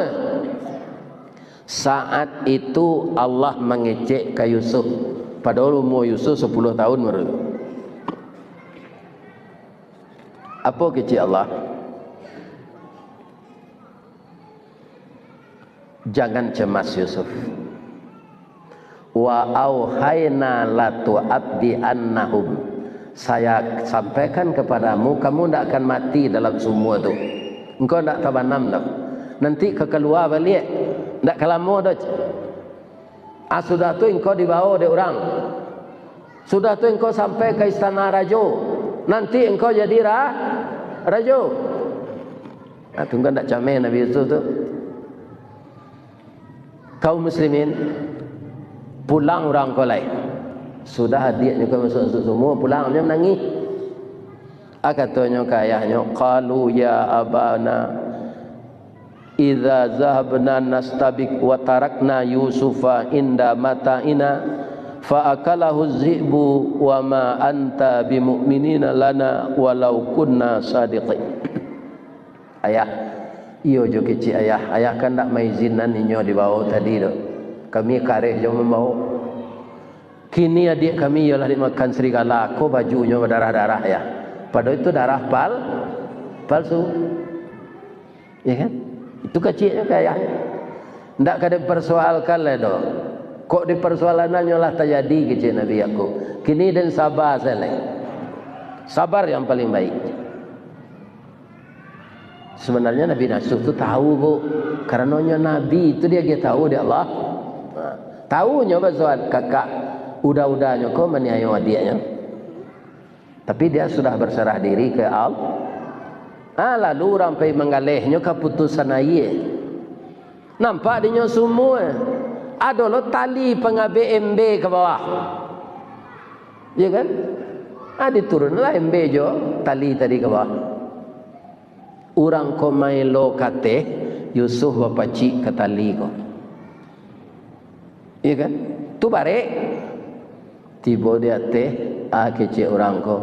saat itu Allah mengecek ke Yusuf padahal umur Yusuf 10 tahun baru apa kecek Allah. Jangan cemas Yusuf. Wa auhayna latu abdi annahum. Saya sampaikan kepadamu, kamu tidak akan mati dalam semua itu. Engkau tidak tabanam dah. Nanti kekeluar balik, tidak kelama dah. Sudah tu engkau dibawa oleh orang. Sudah tu engkau sampai ke istana raja. Nanti engkau jadi raja. Tunggu tak camai Nabi Yusuf tu. Kaum muslimin, pulang orang kau lain. Sudah adiknya kau masuk semua, pulang dia menangis. Katanya ke ayahnya, qalu ya abana idza zahabna nastabik wa tarakna yusufa inda mata'ina fa akalahu az-zi'bu wa ma anta bimu'minina lana walau kunna sadiqin. Ayah, iyo jo kecil ayah kan tak maizinan ninyo di bawah tadi tu. Kami kareh jo membawa. Kini adik kami ialah dimakan serigala, aku bajunya berdarah-darah ya. Padahal itu darah palsu. Ya kan? Itu kecilnya kayak ndak kada persoalkan lah do. Kok dipersoalanannya lah terjadi kecil Nabi Yakub. Kini dan sabar saja. Sabar yang paling baik. Sebenarnya Nabi Yusuf tu tahu bu, karenanya Nabi itu dia tahu dia Allah. Tahunya pasal kakak udah-udahnya kau meniaya adiknya. Tapi dia sudah berserah diri ke Allah. Lalu orang pergi menggalihnya keputusan ayah. Nampak dia semua. Ada lo tali pengabe MB ke bawah. Ya kan? Diturunlah MB jo tali tadi ke bawah. Orang ko mai lo kate Yusuf bapa cik ke tali ko. Ya kan? Tu barek. Tiba dia teh kecik orang ko.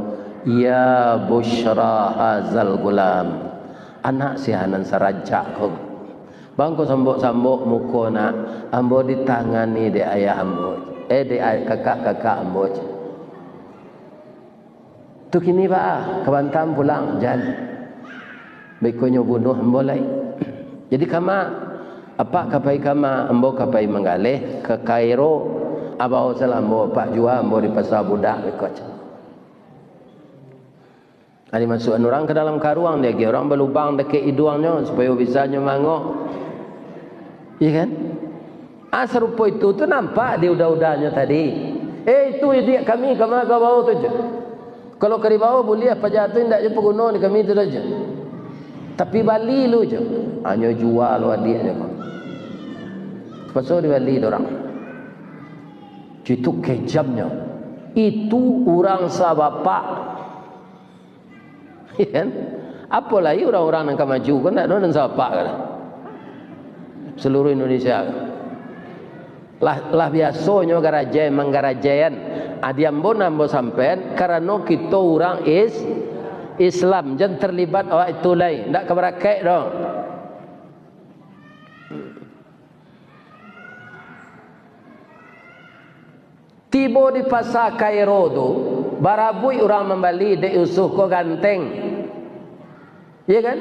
Ya bushra hazal gulam. Anak si hanan sarajak ko. Bang ko sambok-sambok muka nak. Ambo ditangani de ayah ambo. De kakak-kakak ambo. Tu kini pak kebantam pulang jalan. Baiknya bunuh ambo lai. Jadi kama apa kapai kama ambo kapai menggalih ke Kairo. Abah salam ambo pak jua ambo di pasar budak ikut. Ada masuk orang ke dalam karuang dia, orang berlubang dekat hidungnya supaya bisa nyemangok. Iya kan? Serupa itu tu nampak dia udah-udahnya tadi. Itu dia kami kama ke bawah tu je. Kalau ke bawah boleh apa jatuh tidak je pengguna ni kami tu saja. Tapi Bali lu je. Hanya jual lu adiknya kau. Pasal di Bali orang. Itu kejamnya. Itu orang sahabat. Kan? Apa lagi orang-orang yang maju kan tak ada sahabat kan? Seluruh Indonesia. Lah biasanya garajayan menggarajayan. Adiambo nambo sampean karena kita orang Islam jangan terlibat awak itu lain. Tak keberakai dong. Tiba di pasar Kairo tu, barabui orang membali dek Yusuf ko ganteng. Ya kan?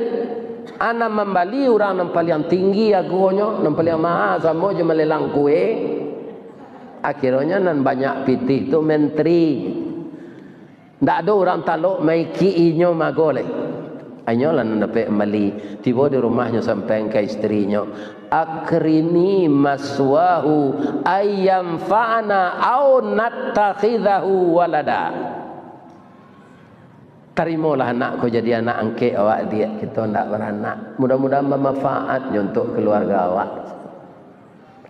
Anak membali orang yang paling tinggi agonya, yang paling mahal sama je melelang kue. Akhirnya nan banyak pitih tu menteri. Tak ada orang taluk maiki inyo magole. Anyolah nan dapat mali. Tiba di rumahnya sampai ke istrinya. Akrini maswahu ayyam fa'ana au nattakhidahu walada. Terimalah anakku jadi anak angkat awak dia. Kita tak beranak. Mudah-mudahan bermanfaatnya untuk keluarga awak.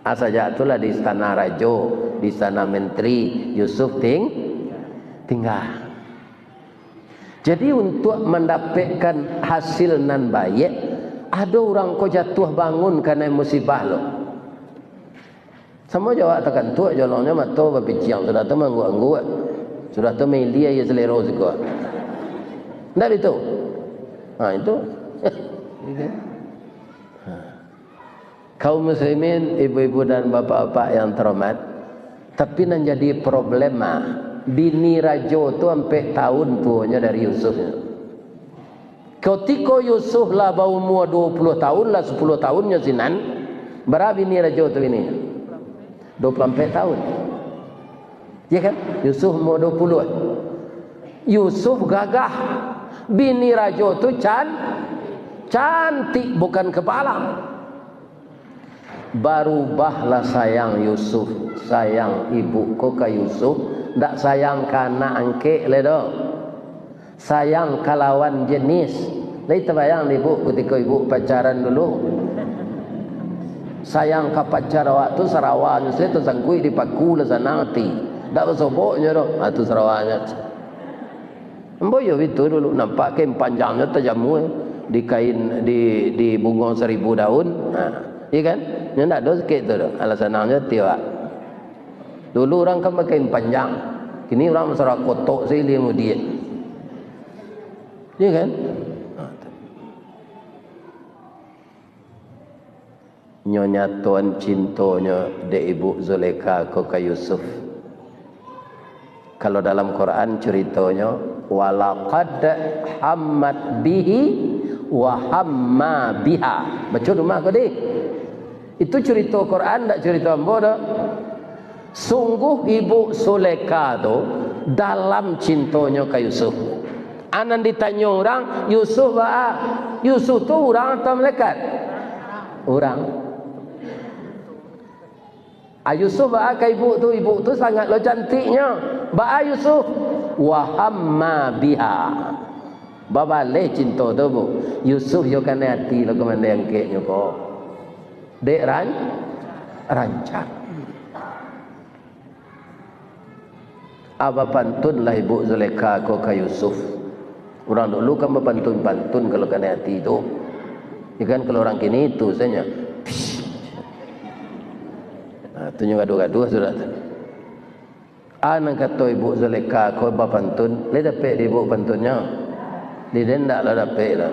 Saja itulah di istana raja, di istana menteri Yusuf tinggal. Jadi untuk mendapatkan hasil nan baik, ada orang kau jatuh bangun kerana musibah lo. Sama jawab takkan tu jalannya mata berbincang sudah tu manggu-anggu. Sudah tu melia ya selero juga. Ndak itu. Itu. Kaum muslimin, ibu-ibu dan bapak-bapak yang terhormat, tapi yang jadi problema bini raja tu sampai tahun tuanya dari Yusuf. Ketika Yusuf lah bau umur 20 tahun lah 10 tahunnya sinan, berapa bini raja tu ini? 24 tahun. Ya kan? Yusuf umur 20. Yusuf gagah. Bini raja tu cantik bukan kepala. Barubahlah sayang Yusuf, sayang ibu ko ke Yusuf, ndak sayang kana angke ledo. Sayang kalawan jenis. Lai terbayang ibu ketika ibu pacaran dulu. Sayang ka pacar waktu Sarawaknya saya tersangkui di paku lah sanati. Ndak soboknya doh, atu Sarawaknya. Emboyo itu dulu nampak kain panjangnya terjamu di kain di bunga 1000 daun. Nah, iya kan? Nya ndak ada sikit tu dah. Alasannya tiwa. Dulu orang kan pakai panjang. Kini orang masyarakat kotok sekali mau dia. Iya kan? Nyonya tuan cintonya de ibu Zulaikha ke Yusuf. Kalau dalam Quran ceritanya walaqad hammat bihi wa hamma biha. Baca rumah kau deh. Itu cerita Quran, tak cerita ambo dah. Sungguh ibu Zulaikha tu dalam cintanya ke Yusuf. Anan ditanya orang, Yusuf bah, Yusuf tu orang atau malaikat? Orang. Yusuf bah ke ibu tu sangat lo cantiknya. Bah Yusuf wa hamma biha. Babale cinta tu bu. Yusuf yo kan hati lo kemana yang keknya ko. Dek rancang. Aba pantun lah ibu Zulaikha ko ke Yusuf. Orang dulu kan berpantun-pantun kalau kena hati itu. Ya kan kalau orang kini itu saja. Nah, tunjuk gaduh-gaduh sudah. Anak kata ibu Zulaikha ko berpantun, le dapat di ibu pantunnya. Di dendak lah dapat lah.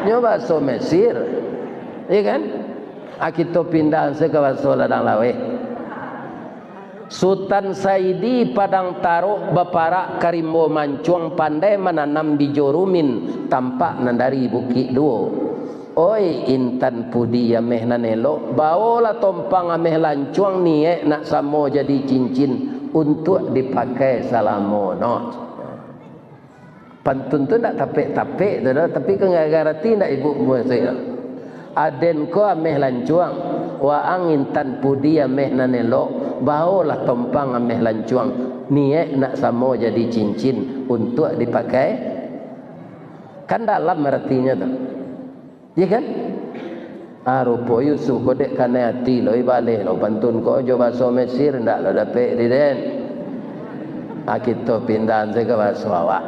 Nyoba so Mesir. Ya kan? Kita pindah ke bahasa ladang lawe. Sultan Saidi Padang Taruk Baparak Karimbo Mancuang pandai menanam bijorumin tampak nandari bukit duo. Oi intan pudi ameh nanelo bawalah tompang ameh lancuang niek nak samo jadi cincin untuk dipakai salamono. Pantun tu tak tapek-tapek tu dah, tapi kengarati nak ibu saya. Aden ko ameh lancuang wa angin tan pudi ameh nanelo bawalah tompang ameh lancuang niat nak samo jadi cincin untuk dipakai. Kan dalam artinya tu ya kan? Rupa Yusuf kodek kana hati lo ibalik lo pantun ko jo bahasa Mesir ndak lo dapat diden. Kita pindah ke bahasa awak.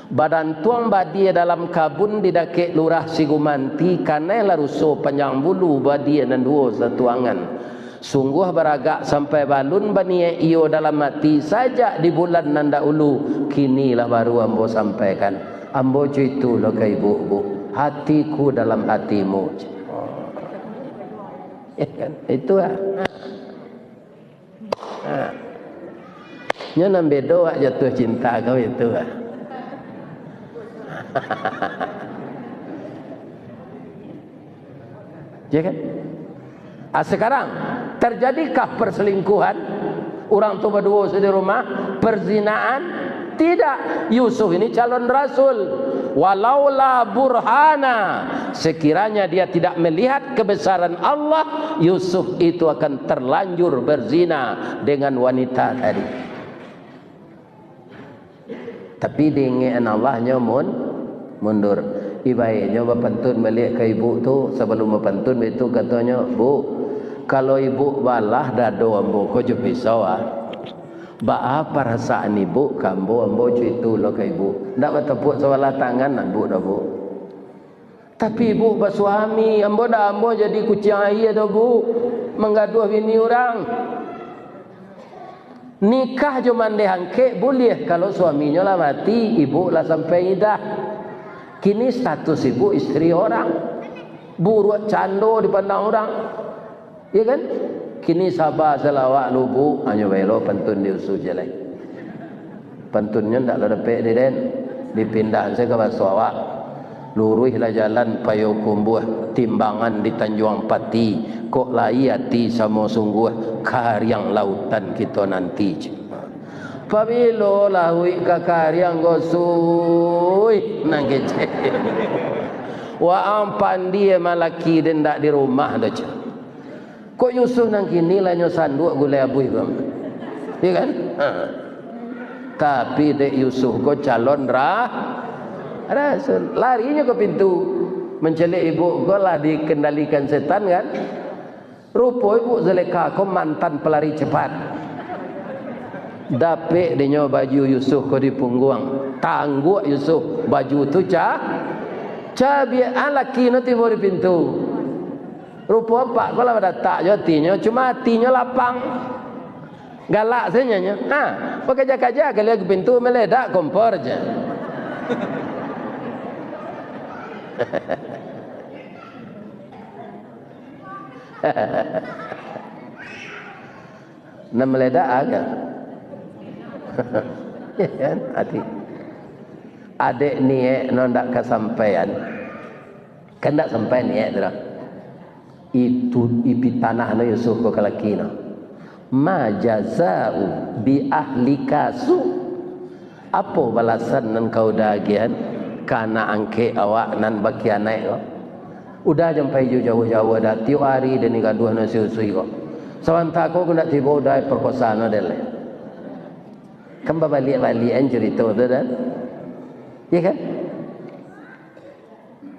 Badan tuang badia dalam kabun di dakek lurah Sigumanti kanai laruso panjang bulu badia dan dua satuangan. Sungguh beragak sampai balun bania iyo dalam mati saja di bulan nanda ulu. Kinilah baru ambo sampaikan. Ambo itu lo ke ibu-ibu. Hatiku dalam hatimu. Ya kan? Itu lah. Nya nambe doa jatuh cinta kau itu lah. Ya kan? Sekarang terjadikah perselingkuhan? Orang tua berdua di rumah, perzinaan? Tidak. Yusuf ini calon rasul. Walaula burhana, sekiranya dia tidak melihat kebesaran Allah, Yusuf itu akan terlanjur berzina dengan wanita tadi. Tapi dengan Allahnya mundur. Ibaiknya berpantun balik ke ibu tu. Sebelum berpantun itu katanya, bu, kalau ibu balah dado ambo ko jo pisau ba apa perasaan ibu kambo ambo itu lo ke ibu. Ndak bertepuk sebelah tangan bu dah bu. Tapi ibu bersuami ambo dah ambo jadi kucing air dah bu. Menggaduh bini orang. Nikah jo mande hangke boleh kalau suaminya lah mati, ibu lah sampai idah. Kini status ibu istri orang. Buruk cando dipandang orang. Ya kan? Kini sabar selawat lubu hanya belo pantun di usul jelek. Pantunnya ndak ada dapat den. Dipindah saya ke bahasa awak. Luruhlah jalan payo kumbuh timbangan di Tanjung Pati. Kok lai hati sama sungguh karyang lautan kita nanti. Pabilo lahui ka karyang gosui nang kece. Wa ampan dia malaki den dak di rumah dah. Kok Yusuf nang kini lah nyosan dua gulai abui bang, iya kan? Tapi dek Yusuf kok calon rasul, larinya ke pintu, mencelik ibu kok lah dikendalikan setan kan? Rupa ibu Zulaikha kok mantan pelari cepat. Dapet dia baju Yusuf kok di punggung, tangguk Yusuf baju tu biar laki nanti bawa di pintu. Rupa apa kau lah pada tak jotinya, cuma hatinya lapang, galak saja. Pakai jaga kali ke pintu meledak kompor je. Nak meledak agak. Ya kan, hati. Adik niat nondak kesampaian, kan tak sampai niat tu. Itu ipi tanah na Yusuf ko kalakina. Ma jazau bi ahlika su. Apa balasan nan kau dagian kana angke awak nan bakianai ko. Udah sampai jauh-jauh dah tiap hari dan ni gaduh na susui ko. Sawanta ko nak tiba udah perkosaan adele. Kan balik-balikan cerita tu dah. Ya kan?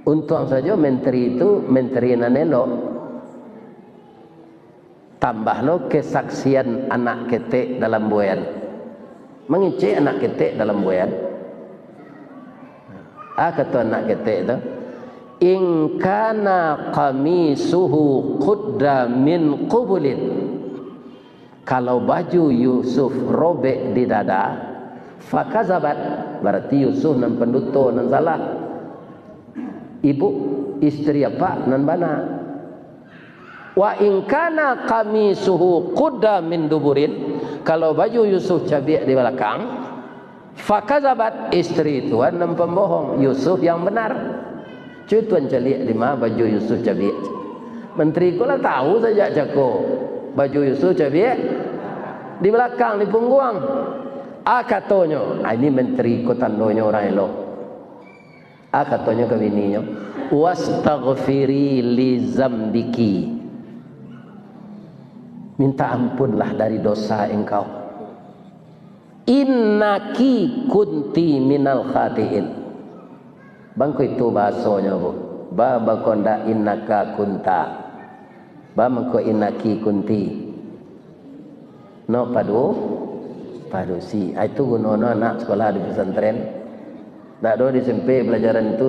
Untung saja menteri itu menteri nanelo. Tambah lo kesaksian anak ketek dalam buayan, mengicik anak ketek dalam buayan. Kata anak ketek tu, in kana qamisuhu qudda min qubulin. Kalau baju Yusuf robek di dada, fakazabat, berarti Yusuf nan penduto nan salah. Ibu istri apa nan bana. Wa in kana qamisuhu qudda min duburin, kalau baju Yusuf cabik di belakang, fakazabat, istri tuan nan pembohong, Yusuf yang benar. Cuituan celik lima baju Yusuf cabik. Menteri ko lah tahu saja cako baju Yusuf cabik di belakang di punggung. Katanya, ini menteri ko tandonya orang elok. Katanya ke bininya, wastaghfiri li zambiki, minta ampunlah dari dosa engkau. Innaki kunti minal khatiin. Bangko itu bahasanya bu. Ba bakonda innaka kunta. Ba mangko innaki kunti. No padu si. Itu gunono anak sekolah di pesantren. Tak ada di SMP pelajaran itu.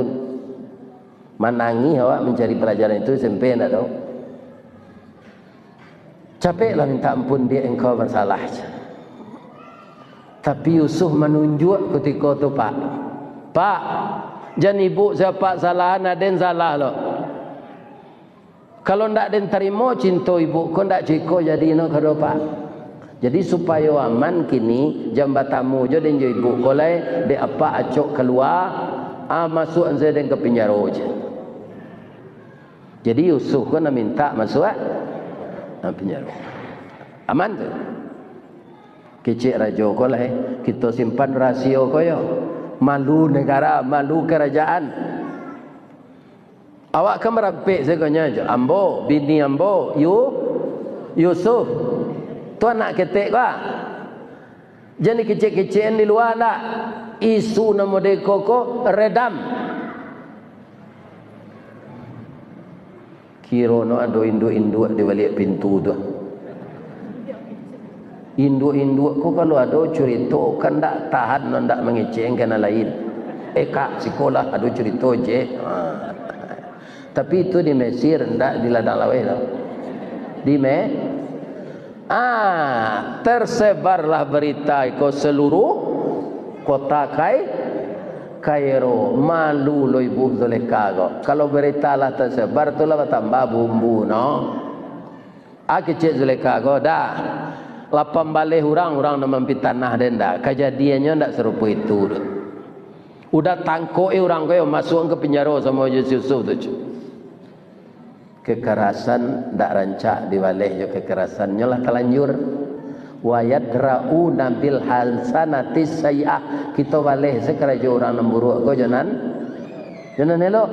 Manangi awak mencari pelajaran itu SMP tak tahu. Capeklah minta ampun dia engkau bersalah. Tapi Yusuf menunjuk ketika itu, Pak, jangan ibu siapa salah, naden salah loh. Kalau ndak den terima cinta ibu, kau ndak ciko jadi no kado Pak. Jadi supaya aman kini jambatamu jo den jo ibu, kolai de apa acok keluar, masuk anze den ke penjara je. Jadi Yusuf kan minta masuk penjara. Aman tu. Kecik raja ko lah kita simpan rahsia ko yo. Malu negara, malu kerajaan. Awak kan merampik seganya je. Ambo, bini ambo, Yusuf. Tu anak ketek ko. Jadi kecik-kecikan di luar nak. Isu nama deko ko redam. Kira no ada induk-induk di balik pintu tu. Induk-induk ko kalau ada cerita kan tak tahan, tak mengeceng kena lain. Kak sekolah ada cerita je. Tapi itu di Mesir ndak di ladang lawai tau. Tersebarlah berita ke seluruh kota Kairo. Malu lo ibu Zulaikha ko. Kalau berita lah tersebar tu lah tambah bumbu no. Kecik Zulaikha ko dah. Lapang balik orang nama tanah denda. Kejadiannya ndak serupa itu. Udah tangkoi orang kau masuk ke penjara sama Yusuf tu. Kekerasan ndak rancak dibalik jo kekerasannya lah telanjur. Wa yadra'una bil hasanati sayyi'ah. Kita balik sekeraja orang nemburuk kau jangan elok.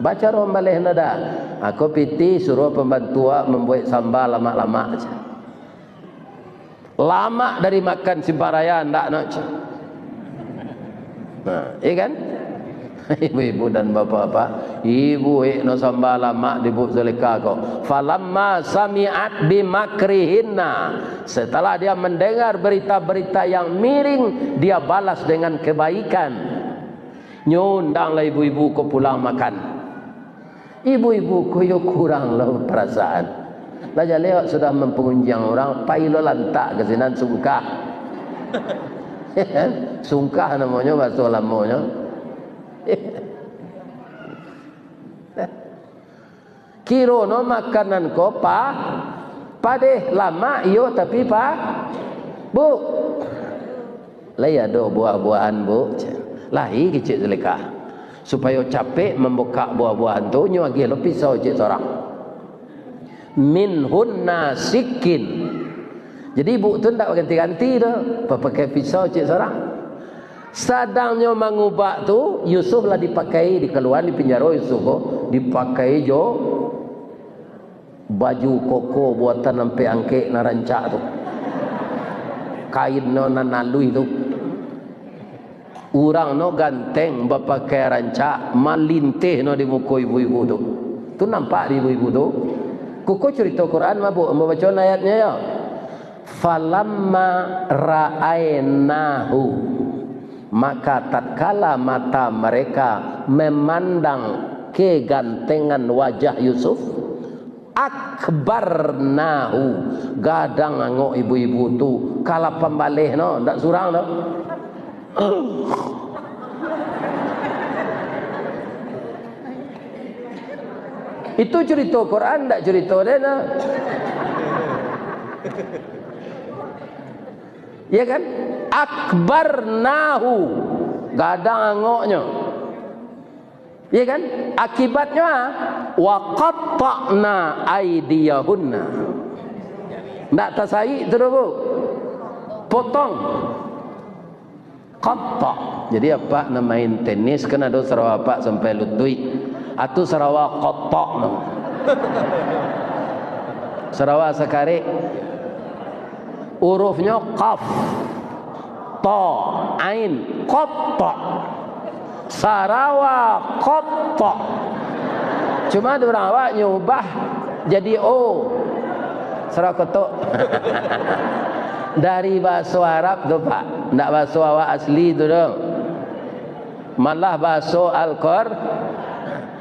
Baca rom balik nada. Aku piti suruh pembantu membuat sambal lama-lama aja. Lama dari makan simparaya ndak nak. Nah, iya kan? Ibu-ibu dan bapak-bapak, ibu no sambal lama di Bu Zulika kok. Falamma sami'at bimakrihinna, setelah dia mendengar berita-berita yang miring, dia balas dengan kebaikan. Nyundanglah ibu-ibu ke pulang makan. Ibu-ibu koyo kurang lah perasaan. Laja lewat sudah mempengunjang orang, pailo lantak ke sinan sungkah. Sungkah namanya bahasa lamanya. Kiro no makanan ko padeh lama iyo tapi bu laya do buah-buahan bu lahi kecil Zulika supaya capek membuka buah-buahan tu nyu agi lo pisau cik sorang minhun nasikin. Jadi ibu tu tak ganti-ganti tu pakai pisau cik sorang. Sadangnya mengubah tu Yusuf lah dipakai di keluar di penjara Yusuf dipakai jo baju koko buatan sampai angke narancak tu kain no nanalui tu orang no ganteng berpakai rancak malintih no di muka ibu-ibu tu nampak di ibu-ibu tu kuku cerita Quran mabuk membaca ayatnya ya falamma ra'ainahu, maka tatkala mata mereka memandang kegantengan wajah Yusuf, akbarnahu, gadang angok ibu-ibu tu kala pembalih no ndak surang no. Itu cerita Quran ndak cerita dia no. Ya kan? Akbarnahu, gadang angoknya. Ya kan? Akibatnya wa qatta'na aydiyahunna. Ndak tasai tu Bu. Potong. Qatta'. Jadi apa namain tenis kan ada Sarawak Pak sampai lutui. Atu Sarawak qatta'. Sarawak sekali hurufnya qaf ta ain qatta, Sarawak qatta. Cuma ada orang awak nyubah jadi o Sarawak qatta. Dari bahasa Arab tu Pak, ndak bahasa awak asli tu dong, malah bahasa Al-Qur.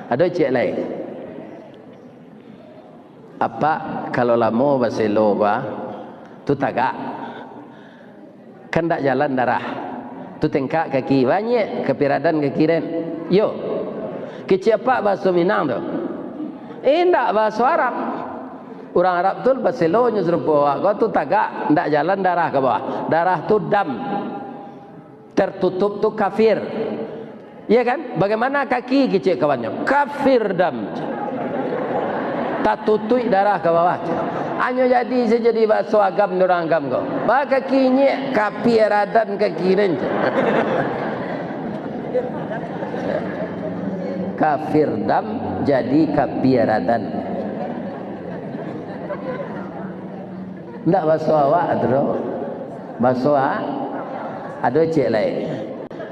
Ada cik lain apa kalau lama bahasa loba tu tagak kan tak jalan darah tu tengkak kaki banyak kepiradan kaki dan yo kecil apa bahasa Minang tu ndak bahasa Arab. Orang Arab tu bahasa lo nyuruh kau tu tagak ndak jalan darah ke bawah, darah tu dam tertutup tu kafir, ya kan? Bagaimana kaki kecil kawannya kafir dam tak tutui darah ke bawah. Hanya jadi sejadi bahasa agam orang agam kau. Maka kakinya kapi eradan kaki dan kafir dam jadi kapi eradan. Ndak bahasa awak tu. Bahasa ada cik lain.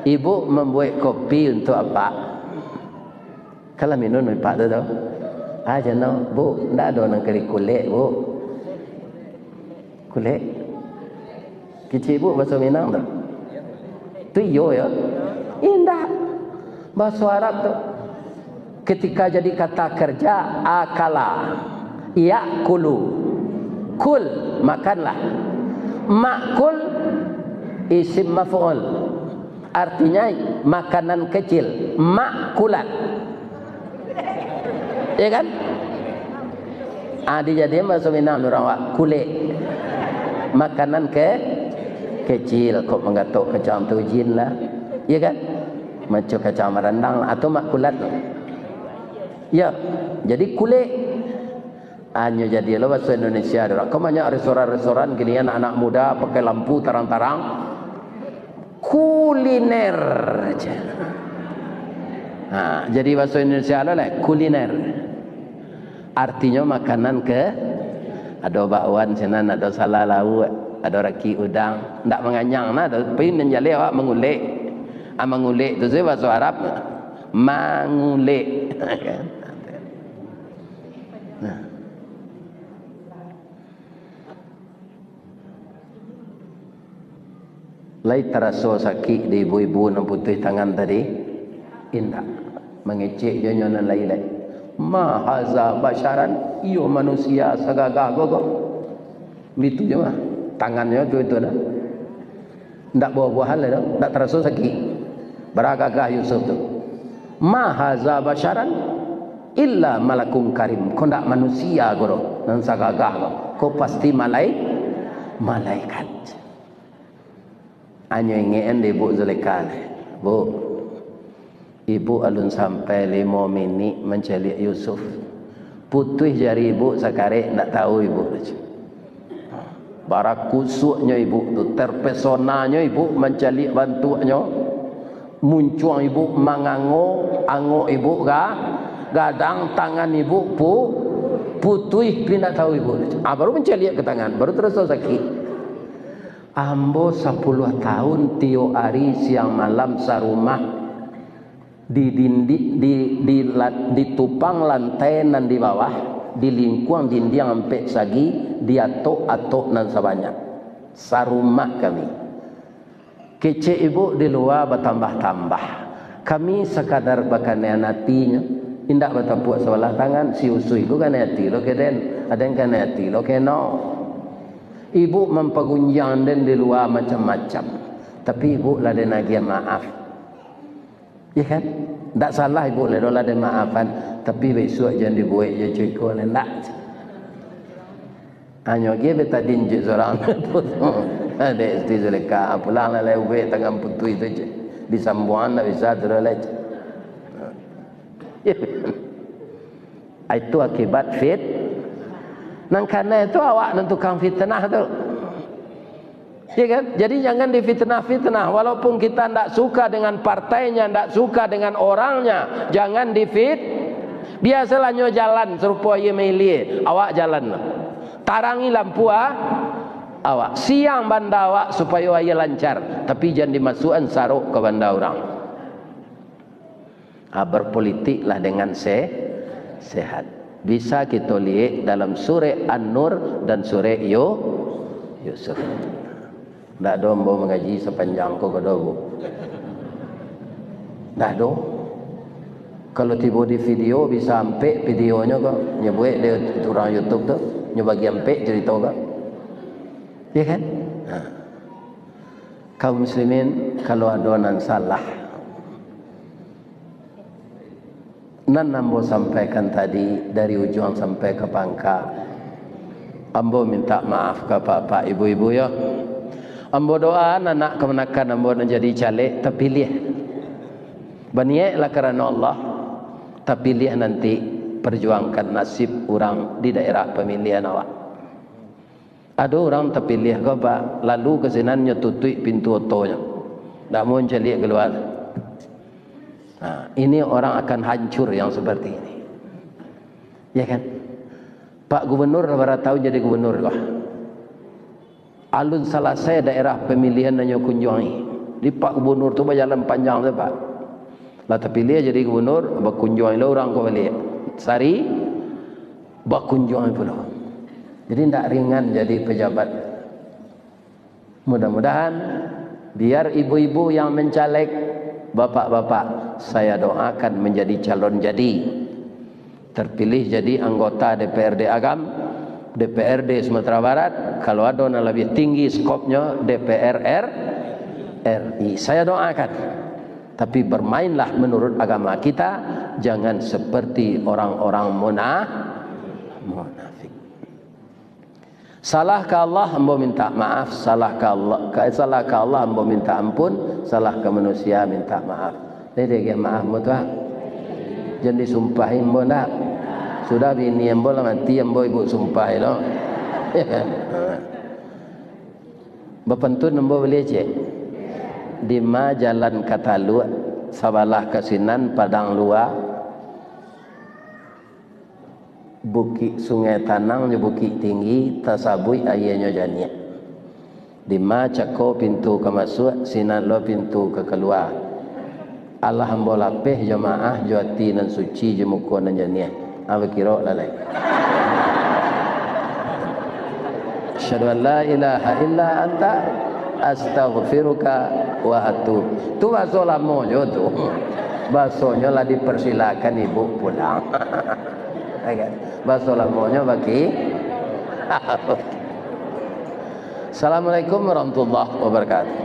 Ibu membuat kopi untuk apa? Kalau minum pak tu tu. Aja no, Bu, ndak ada nang keri kulit, Bu. Kulit. Kecil Bu bahasa Minang tu. Tu yo ya. Indah. Bahasa Arab tu. Ketika jadi kata kerja akala. Ya'kulu. Kul, makanlah. Ma'kul isim maf'ul. Artinya makanan kecil, ma'kulat. Ya kan? Dijadikan bahasa Minang orang wak kulit. Makanan kecil kok menggatuk kacang tu jin lah. Ya kan? Macam kacang merendang atau makulat. Ya, jadi kulit. Hanya jadi lo bahasa Indonesia. Kau banyak restoran-restoran gini anak-anak muda pakai lampu tarang-tarang. Kuliner aja. Jadi bahasa Indonesia lo lah kuliner. Artinya makanan ke ada bakwan senan, ada salah lauk, ada raki udang, ndak menganyang nah, ada pin menjali awak mengulik. Mengulik itu saya bahasa Arab mengulik. Nah. Lai terasa sakit di ibu-ibu yang putih tangan tadi, indah mengecek je nyonan lai-lai. Ma haza basyaran, iyo manusia sagagah gogo. Begitu je mah. Tangannya tu itu dah. Ndak buah-buahan lah, ndak terasa sakit. Beragagah Yusuf tu. Ma haza basyaran illa malakum karim. Kau ndak manusia goro dan sagagah. Kau pasti malaikat. Hanya ingin ibu Zulekha, bu, ibu alun sampai 5 minit mencari Yusuf. Putih jari ibu sekarang nak tahu ibu. Barak kusuknya ibu tu, terpesonanya ibu mencari bantuannya. Muncul ibu mangangok, angok ibu gadang tangan ibu putih pindah tahu ibu. Baru mencari ke tangan, baru terus sakit. Ambo 10 tahun tiap hari siang malam sarumah ditupang lantai nan di bawah, di lingkuang dinding sampai sagi diatok-atok nan sebanyak sarumah kami. Kece ibu di luar bertambah-tambah. Kami sekadar bakanean hatinya, indak bertepuk sebelah tangan si usui ku kan hati lo keden, ada yang kan hati lo keno. Ibu mempergunjang dan di luar macam-macam. Tapi ibu lah dia nagih maaf. Ya kan? Tak salah ibu lah dia maafan. Tapi besok jangan dibuat je cukup lah. Tak. Hanya dia beta dinjuk seorang. Ada istri Zulekha. Pulang lah lewe tangan putih itu je. Disambuan tak bisa terus lah. Itu akibat Nang karena itu awak nentukan fitnah tu. Ya kan? Jadi jangan difitnah-fitnah. Walaupun kita tidak suka dengan partainya, tidak suka dengan orangnya, jangan biasalah nyo jalan serupa ye milih, awak jalan. Tarangi lampu awak. Siang banda awak supaya ia lancar, tapi jangan dimasukkan saruk ke banda orang. Berpolitiklah dengan sehat. Bisa kita lihat dalam surah An-Nur dan surah Yusuf. Tak ada ambo mengaji sepanjang kau kada bu. Tak ada. Kalau tiba di video bisa sampai videonya kau nyebuat dia orang YouTube tu, nyebagi sampai cerita kau. Ya kan? Kaum muslimin kalau ada nan salah, nan ambo sampaikan tadi dari ujung sampai ke pangkal. Ambo minta maaf ke bapak ibu-ibu ya. Ambo doa anak kemenakan ambo nak jadi caleg terpilih. Berniatlah kerana Allah. Terpilih nanti perjuangkan nasib orang di daerah pemilihan awak. Ada orang terpilih ke pak, lalu kesenannya tutup pintu otonya. Tak mau caleg keluar. Nah, ini orang akan hancur yang seperti ini. Ya kan? Pak Gubernur berapa tahun jadi gubernur lah. Alun selesai daerah pemilihan hanya kunjungi. Di Pak Gubernur tu berjalan panjang tu Pak. Lah terpilih jadi gubernur, berkunjungi lah orang kau balik. Sari berkunjungi pula. Jadi tidak ringan jadi pejabat. Mudah-mudahan biar ibu-ibu yang mencaleg, bapak-bapak, saya doakan menjadi calon jadi, terpilih jadi anggota DPRD Agam, DPRD Sumatera Barat, kalau ada yang lebih tinggi skopnya DPR RI. Saya doakan. Tapi bermainlah menurut agama kita, jangan seperti orang-orang munafik. Salah ke Allah, hamba minta maaf. Salah ke Allah, hamba minta ampun. Salah ke manusia, minta maaf. Jadi dia maaf mudah. Jangan disumpahin hamba nak. Sudah bini hamba lah mati, hamba ibu sumpahin lo. Bapantun hamba boleh cek. Di ma jalan Katalu, Sabalah Kasinan, Padang Luar. bukit sungai tanang je bukit tinggi tasabui ayahnya jania di maca ko pintu ke masuk sinan lo pintu ke keluar Allah hambola peh jamaah jati nan suci je muko nan jania apa kira lalai asyhadu an la ilaha illa anta astaghfiruka wa atubu tu bahasa lama je tu bahasanya lah dipersilakan ibu pulang bahasa lamanya bagi Assalamualaikum warahmatullahi wabarakatuh.